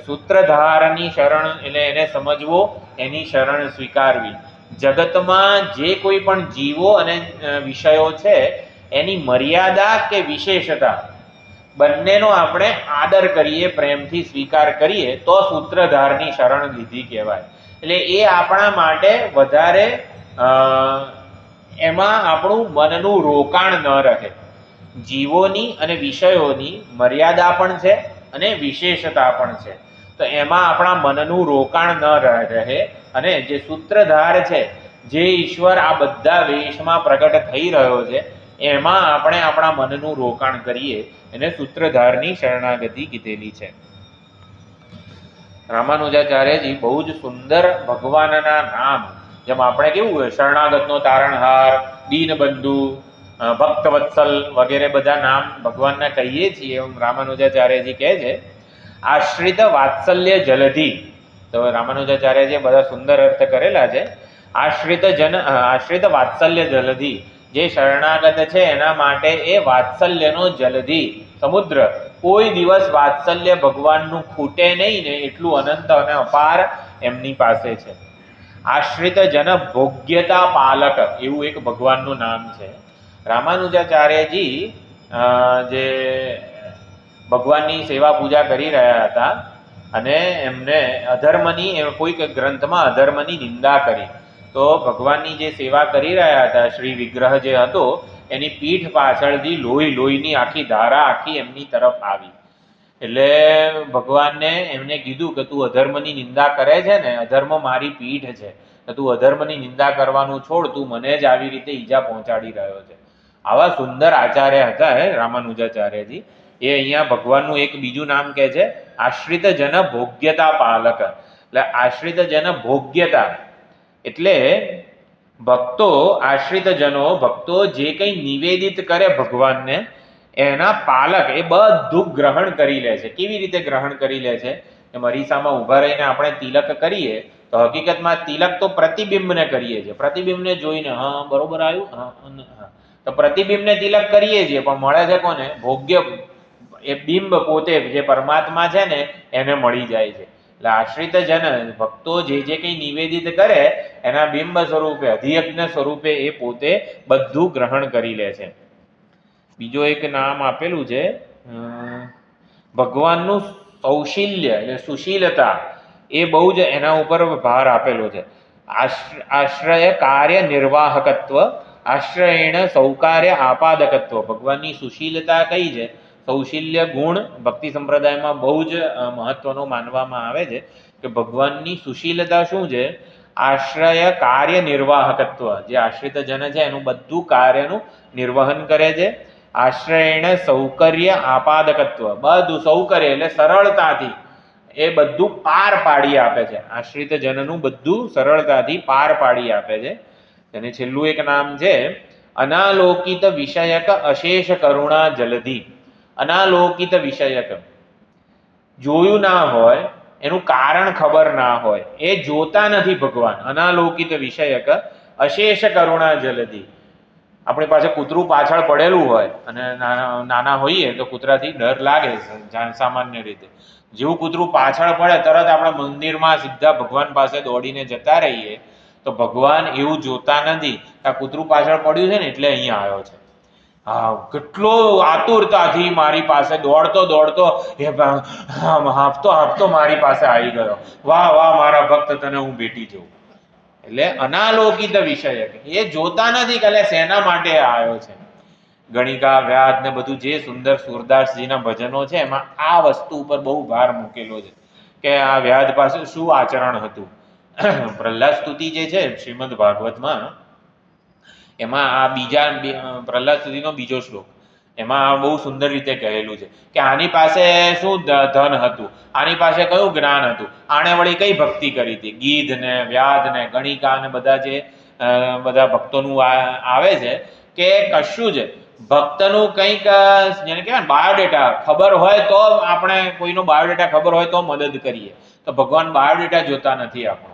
સૂત્રધારની શરણ એટલે એને સમજવો, એની શરણ સ્વીકારવી. જગતમાં જે કોઈ પણ જીવો અને વિષયો છે એની મર્યાદા કે વિશેષતા બંનેનો આપણે આદર કરીએ, પ્રેમથી સ્વીકાર કરીએ તો સૂત્રધારની શરણ લીધી કહેવાય. એટલે એ આપણા માટે વધારે એમાં આપણું મનનું રોકાણ ન રહે. જીવોની અને વિષયોની મર્યાદા પણ છે અને વિશેષતા પણ છે, તો એમાં આપણા મનનું રોકાણ ન રહે. અને જે સૂત્રધાર છે, જે ઈશ્વર આ બધા વેશમાં પ્રગટ થઈ રહ્યો છે, એમાં આપણે આપણા મનનું રોકાણ કરીએ, એને સૂત્રધારની શરણાગતિ કીધેલી છે. રામાનુજાચાર્યજી બહુ જ સુંદર ભગવાનના નામ, જેમ આપણે કેવું હોય શરણાગતનો તારણહાર, દીનબંધુ, ભક્તવત્સલ વગેરે બધા નામ ભગવાનના કહીએ છીએ, એમ રામાનુજાચાર્યજી કહે છે આશ્રિત વાત્સલ્ય જલધિ. તો રામાનુજાચાર્યજીએ બધા સુંદર અર્થ કરેલા છે. આશ્રિત વાત્સલ્ય જલધિ, જે શરણાગત છે એના માટે એ વાત્સલ્યનો જલધિ સમુદ્ર, કોઈ દિવસ વાત્સલ્ય ભગવાનનું ખૂટે નહીં ને એટલું અનંત અને અપાર એમની પાસે છે. આશ્રિત જન ભોગ્યતા પાલક એવું એક ભગવાનનું નામ છે. રામાનુજાચાર્યજી જે ભગવાનની સેવા પૂજા કરી રહ્યા હતા અને એમને અધર્મની, કોઈક ગ્રંથમાં અધર્મની નિંદા કરી, તો ભગવાનની જે સેવા કરી રહ્યા હતા, શ્રી વિગ્રહ જે હતો એની પીઠ પાછળથી લોહીની આખી ધારા આખી એમની તરફ આવી. એટલે ભગવાનને એમને કીધું કે તું અધર્મની નિંદા કરે છે ને, અધર્મ મારી પીઠ છે, તો તું અધર્મની નિંદા કરવાનું છોડ, તું મને જ આવી રીતે ઈજા પહોંચાડી રહ્યો છે. આવા સુંદર આચાર્ય હતા રામાનુજાચાર્યજી. એ અહીંયા ભગવાનનું એક બીજું નામ કહે છે આશ્રિત જન ભોગ્યતા પાલક. એટલે આશ્રિત જન ભોગ્યતા એટલે ભક્તો, આશ્રિત જનો, ભક્તો જે કંઈ નિવેદિત કરે ભગવાનને, એના પાલક એ બધું ગ્રહણ કરી લે છે. કેવી રીતે ગ્રહણ કરી લે છે? એમ અરીસામાં ઊભા રહીને આપણે તિલક કરીએ તો હકીકતમાં તિલક તો પ્રતિબિંબને કરીએ છીએ, પ્રતિબિંબને જોઈને હા બરોબર આવ્યું, હા, તો પ્રતિબિંબને તિલક કરીએ છીએ, પણ મળે છે કોને? ભોગ્ય એ બિંબ પોતે જે પરમાત્મા છે ને એને મળી જાય છે. એટલે આશ્રિત જન ભક્તો જે કંઈ નિવેદિત કરે એના બિંબ સ્વરૂપે, અધિયજ્ઞ સ્વરૂપે એ પોતે બધું ગ્રહણ કરી લે છે. બીજો એક નામ આપેલું છે ભગવાનનું કૌશલ્ય એટલે સુશીલતા, એ બહુ જ એના ઉપર ભાર આપેલો છે. આશ્રય કાર્ય નિર્વાહકત્વ, આશ્રયેણ સૌકાર્ય આપાદકત્વ. ભગવાનની સુશીલતા કઈ છે? કૌશલ્ય ગુણ ભક્તિ સંપ્રદાયમાં બહુ જ મહત્વનો માનવામાં આવે છે કે ભગવાનની સુશીલતા શું છે? આશ્રય કાર્ય નિર્વાહકત્વ, જે આશ્રિત જન છે એનું બધું કાર્યનું નિર્વહન કરે છે. આશ્રયેણ સૌકર્ય આપાદકત્વ, બધું સૌકર્ય એટલે સરળતાથી એ બધું પાર પાડી આપે છે. આશ્રિત જનનું બધું સરળતાથી પાર પાડી આપે છે. અને છેલ્લું એક નામ છે અનાલોકિત વિષયક અશેષ કરુણા જલધિ. અનાલોકિત વિષયક, જોયું ના હોય, એનું કારણ ખબર ના હોય, એ જોતા નથી ભગવાન. અનાલોકિત વિષયક અશેષ કરુણા જલધિ, આપણી પાસે કૂતરું પાછળ પડેલું હોય અને નાના હોઈએ તો કૂતરાથી ડર લાગે સામાન્ય રીતે. જેવું કૂતરું પાછળ પડે તરત આપણે મંદિરમાં સીધા ભગવાન પાસે દોડીને જતા રહીએ, તો ભગવાન એવું જોતા નથી આ કૂતરું પાછળ પડ્યું છે ને એટલે અહીંયા આવ્યો છે. હા, કેટલો આતુરતાથી મારી પાસે દોડતો હાંફતો મારી પાસે આવી ગયો. વાહ વાહ મારા ભક્ત, તને હું ભેટી જઉં. એટલે અનાલોકિત વિષય એ જોતા નથી કે શેના માટે આવ્યો છે. ગણિકા વ્યાજ ને બધું જે સુંદર સુરદાસજીના ભજનો છે એમાં આ વસ્તુ ઉપર બહુ ભાર મૂકેલો છે કે આ વ્યાજ પાસે શું આચરણ હતું. પ્રહલાદ સ્તુતિ જે છે શ્રીમદ ભાગવતમાં, એમાં આ બીજા પ્રહલાદ સ્તુતિનો બીજો શ્લોક, એમાં બહુ સુંદર રીતે કહેલું છે કે આની પાસે શું ધન હતું, આની પાસે કયું જ્ઞાન હતું, આને વળી કઈ ભક્તિ કરી હતી. ગીધ ને વ્યાધ ને ગણિકા ને બધા જે બધા ભક્તોનું આવે છે કે કશું જ ભક્તનું કંઈક જેને કહેવાય બાયોડેટા ખબર હોય તો આપણે કોઈનો બાયોડેટા ખબર હોય તો મદદ કરીએ, તો ભગવાન બાયોડેટા જોતા નથી આપણો.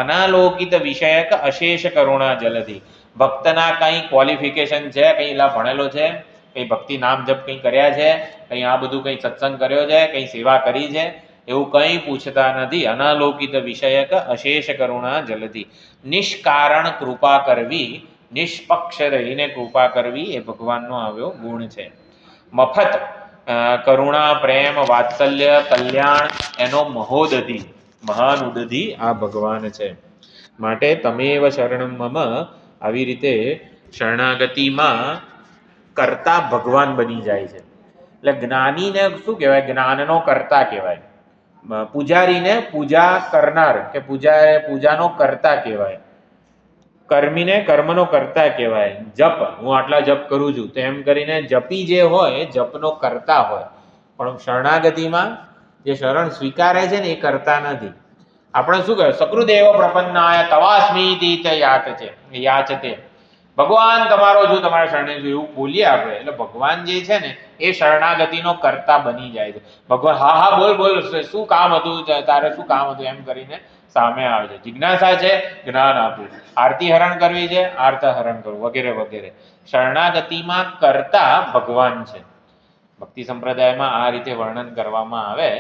અનાલોકિત વિષયક અશેષ કરુણા જલધિ, ભક્તના કંઈ ક્વોલિફિકેશન છે, કંઈ એલા ભણેલો છે, કંઈ ભક્તિ નામ જપ કંઈ કર્યા છે, કંઈ આ બધું કંઈ સત્સંગ કર્યો છે, કંઈ સેવા કરી છે, એવું કંઈ પૂછતા નથી. અનાલોકિત વિષયક અશેષ કરુણા જલધિ, નિષ્કારણ કૃપા કરવી, નિષ્પક્ષ રહીને કૃપા કરવી એ ભગવાનનો આવ્યો ગુણ છે. મફત કરુણા પ્રેમ વાત્સલ્ય કલ્યાણ એનો મહોદધિ મહાન ઉદધિ આ ભગવાન છે. માટે તમેવ શરણમ મમ, આવી રીતે શરણાગતિમાં કરતા ભગવાન બની જાય છે. એટલે જ્ઞાનીને શું કહેવાય, જ્ઞાનનો કરતા કહેવાય. પૂજારીને પૂજા કરનાર કે પૂજાનો કરતા કહેવાય. કર્મીને કર્મનો કરતા કહેવાય. જપ, હું આટલા જપ કરું છું તો એમ કરીને જપી જે હોય જપનો કરતા હોય. પણ શરણાગતિમાં જે શરણ સ્વીકારે છે ને એ કરતા નથી. આપણે શું કહે, સકૃદેવ પ્રપન્નાય તવાસ્મીતિ યાચતે, ભગવાન તમારો છું, તમારા શરણે છું એવું બોલીએ આપણે, એટલે ભગવાન જે છે ને એ શરણાગતિનો કરતા બની જાય છે. ભગવાન હા હા બોલ બોલ, શું કામ હતું તારે, શું કામ હતું એમ કરીને સામે આવે છે. જિજ્ઞાસા છે, જ્ઞાન આપવું. આરતી હરણ કરવી છે, આર્ત હરણ કરવું, વગેરે વગેરે. શરણાગતિમાં કરતા ભગવાન છે. ભક્તિ સંપ્રદાયમાં આ રીતે વર્ણન કરવામાં આવે.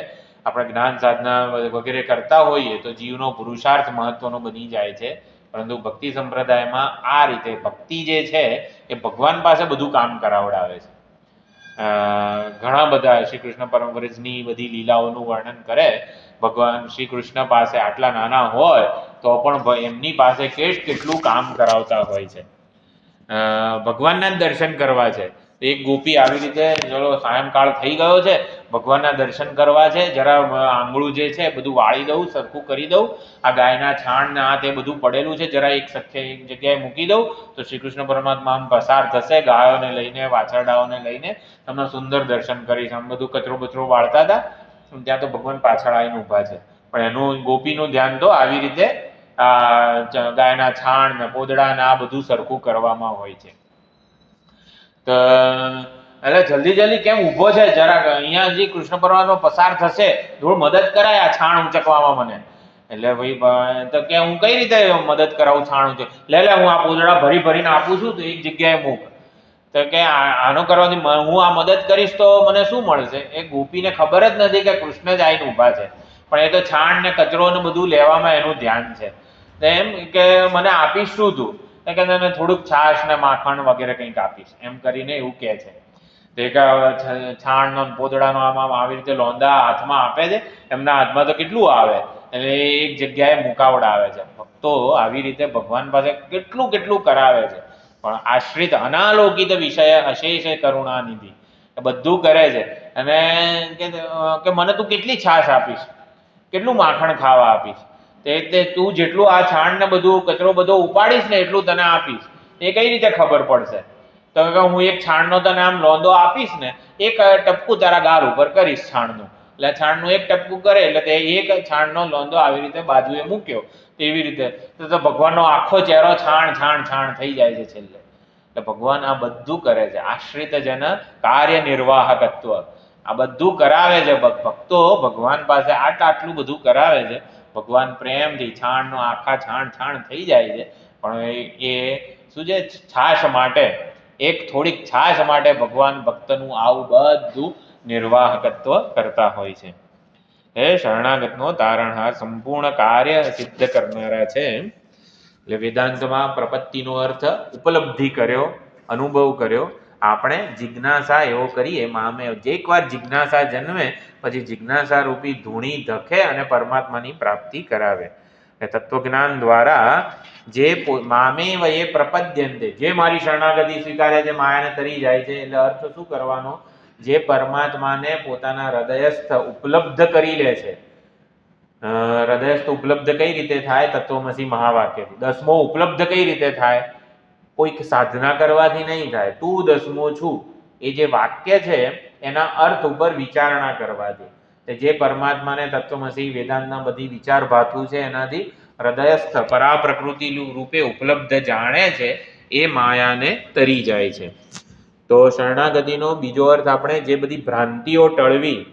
આપણે જ્ઞાન સાધના વગેરે કરતા હોઈએ તો જીવનો પુરુષાર્થ મહત્વનો બની જાય છે, પરંતુ ભક્તિ સંપ્રદાયમાં આ રીતે ભક્તિ જે છે એ ભગવાન પાસે બધું કામ કરાવડાવે છે. ઘણા બધા શ્રી કૃષ્ણ પરમહંસની બધી લીલાઓનું વર્ણન કરે. ભગવાન શ્રી કૃષ્ણ પાસે આટલા નાના હોય તો પણ એમની પાસે કેટલું કામ કરાવતા હોય છે. ભગવાનના દર્શન કરવા છે, એક ગોપી આવી રીતે ચલો સાયંકાળ થઈ ગયો છે, ભગવાનના દર્શન કરવા છે, જરા આંગળું જે છે બધું વાળી દઉં, સરખું કરી દઉં, આ ગાયના છાણ ને આ તે બધું પડેલું છે જરા એક જગ્યાએ મૂકી દઉં તો શ્રી કૃષ્ણ પરમાત્મા આમ પસાર થશે, ગાયોને લઈને વાછરડાઓને લઈને તમને સુંદર દર્શન કરીશ. આમ બધું કચરો બચરો વાળતા હતા ત્યાં તો ભગવાન પાછળ આવીને ઊભા છે, પણ એનું ગોપીનું ધ્યાન તો આવી રીતે ગાયના છાણ ને પોદડા ને આ બધું સરખું કરવામાં હોય છે. તો એટલે જલ્દી જલ્દી કેમ ઊભો છે, જરાક અહીંયા જે કૃષ્ણ પરમાત્મા પસાર થશે થોડું મદદ કરાય આ છાણ ઊંચકવામાં મને. એટલે ભાઈ તો કે હું કઈ રીતે મદદ કરાવું છાણ ઊંચક, લે હું આ પોદડા ભરીને આપું છું તો એક જગ્યાએ મૂક. તો કે આનો કરવાથી હું આ મદદ કરીશ તો મને શું મળશે. એ ગોપીને ખબર જ નથી કે કૃષ્ણ જ આવીને ઊભા છે, પણ એ તો છાણ ને કચરો ને બધું લેવામાં એનું ધ્યાન છે. એમ કે મને આપીશ શું તું, કે તને થોડુંક છાશ ને માખણ વગેરે કંઈક આપીશ એમ કરીને એવું કહે છે. તો એક છાણનો પોદડાનો આમાં આવી રીતે લોંદા હાથમાં આપે છે, એમના હાથમાં તો કેટલું આવે, એટલે એક જગ્યાએ મુકાવડાવે છે. ભક્તો આવી રીતે ભગવાન પાસે કેટલું કરાવે છે, પણ આશ્રિત અનાલોકિત વિષય અશેષ કરુણા નિધિ બધું કરે છે. અને કે મને તું કેટલી છાશ આપીશ, કેટલું માખણ ખાવા આપીશ, તે તું જેટલું આ છાણ ને બધું કચરો બધો ઉપાડીશ ને એટલું તને આપીશ. એ કઈ રીતે ખબર પડશે, તો હું એક છાણનો તને આમ લોંદો આપીશ ને એક ટપકું તારા ગાલ ઉપર કરીશ છાણનું, એટલે છાણનું એક ટપકું કરે એટલે તે એક છાણનો લોંદો આવી રીતે બાજુએ મૂક્યો, એવી રીતે તો ભગવાનનો આખો ચહેરો છાણ છાણ છાણ થઈ જાય છે છેલ્લે. એટલે ભગવાન આ બધું કરે છે. આશ્રિત જન કાર્ય નિર્વાહકત્વ આ બધું કરાવે છે. ભક્તો ભગવાન પાસે આટલું બધું કરાવે છે. ભગવાન પ્રેમથી છાણનો આખા છાણ છાણ થઈ જાય છે, પણ એ શું છે? છાશ માટે, એક થોડીક છાશ માટે ભગવાન ભક્તનું આવું બધું નિર્વાહકત્વ કરતા હોય છે. એ શરણાગતનો તારણહાર સંપૂર્ણ કાર્ય સિદ્ધ કરનારા છે. એટલે વેદાંતમાં પ્રપત્તિનો અર્થ ઉપલબ્ધિ કર્યો, અનુભવ કર્યો. આપણે જિજ્ઞાસા એવો કરીએ, મામે એકવાર જિજ્ઞાસા જન્મે પછી જિજ્ઞાસા રૂપી ધૂણી ધકે અને પરમાત્માની પ્રાપ્તિ કરાવે. તત્વજ્ઞાન દ્વારા જે મામે વયે પ્રપદ્યંતે, જે મારી શરણાગતિ સ્વીકારે છે, માયાને તરી જાય છે, એટલે અર્થ શું કરવાનો? જે પરમાત્માને પોતાના હૃદયસ્થ ઉપલબ્ધ કરી લે છે. હૃદયસ્થ ઉપલબ્ધ કઈ રીતે થાય? તત્વમસી મહાવાક્યથી. દસમો ઉપલબ્ધ કઈ રીતે થાય? કોઈક સાધના કરવાથી નહીં થાય. તું દસમો છું એ જે વાક્ય છે એના અર્થ ઉપર વિચારણા કરવાથી. જે પરમાત્માને તત્વમસી વેદાંતના બધી વિચાર ભાતું છે એનાથી હૃદયસ્થ પરા પ્રકૃતિ રૂપે ઉપલબ્ધ જાણે છે, એ માયાને તરી જાય છે. તો શરણાગતિનો બીજો અર્થ આપણે જે બધી ભ્રાંતિઓ ટળવી,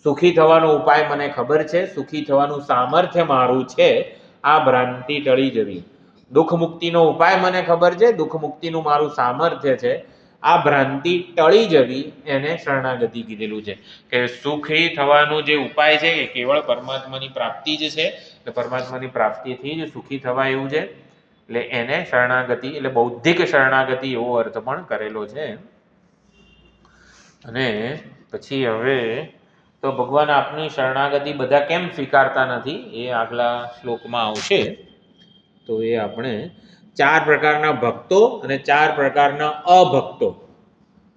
સુખી થવાનો ઉપાય મને ખબર છે, સુખી થવાનું સામર્થ્ય મારું છે, આ ભ્રાંતિ ટળી જવી. દુઃખ મુક્તિનો ઉપાય મને ખબર છે, દુઃખ મુક્તિનું મારું સામર્થ્ય છે, આ ભ્રાંતિ ટળી જવી, એને શરણાગતિ કીધેલું છે. કે સુખી થવાનું જે ઉપાય છે એ કેવળ પરમાત્માની પ્રાપ્તિ જ છે. એટલે પરમાત્માની પ્રાપ્તિથી જ સુખી થવાય એવું છે. એટલે એને શરણાગતિ, એટલે બૌદ્ધિક શરણાગતિ એવો અર્થ પણ કરેલો છે. અને પછી હવે તો ભગવાન આપની શરણાગતિ બધા કેમ સ્વીકારતા નથી એ આગલા શ્લોકમાં આવશે. તો એ આપણે 4 પ્રકારના ભક્તો અને 4 પ્રકારના અભક્તો,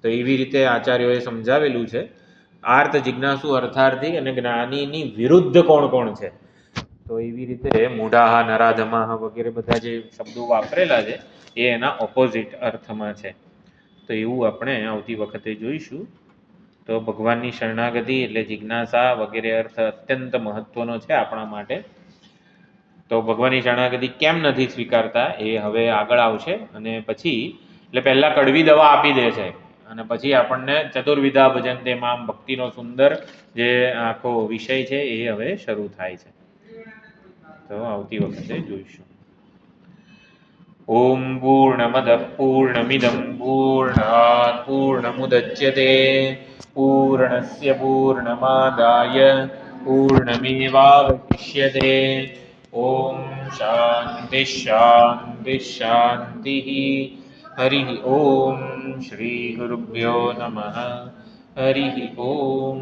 તો એવી રીતે આચાર્યોએ સમજાવેલું છે. આર્ત, જિજ્ઞાસુ, અર્થાર્થી અને જ્ઞાનીની વિરુદ્ધ કોણ કોણ છે, તો એવી રીતે મૂઢાહ, નરાધમાહ વગેરે બધા જે શબ્દો વાપરેલા છે એ એના ઓપોઝિટ અર્થમાં છે. તો એવું આપણે આવતી વખતે જોઈશું. તો ભગવાનની શરણાગતિ એટલે જિજ્ઞાસા વગેરે અર્થ અત્યંત મહત્વનો છે આપણા માટે. તો ભગવાનની શરણાગતિ કેમ નથી સ્વીકારતા એ હવે આગળ આવશે. અને પછી એટલે પહેલા કડવી દવા આપી દે છે અને પછી આપણને ચતુર્વિધા ભજન્તે મામ, ભક્તિનો સુંદર જે આખો વિષય છે એ હવે શરૂ થાય છે. તો આવતી વખતે જોઈશું. ઓમ પૂર્ણમદ પૂર્ણમિદં પૂર્ણાત પૂર્ણમુદચ્યતે પૂર્ણસ્ય પૂર્ણમાદાય પૂર્ણમેવાવશિષ્યતે. ઓમ શાંતિ શાંતિ શાંતિ. હરિ ઓમ. શ્રી ગુરુભ્યો નમઃ. હરિ ઓમ.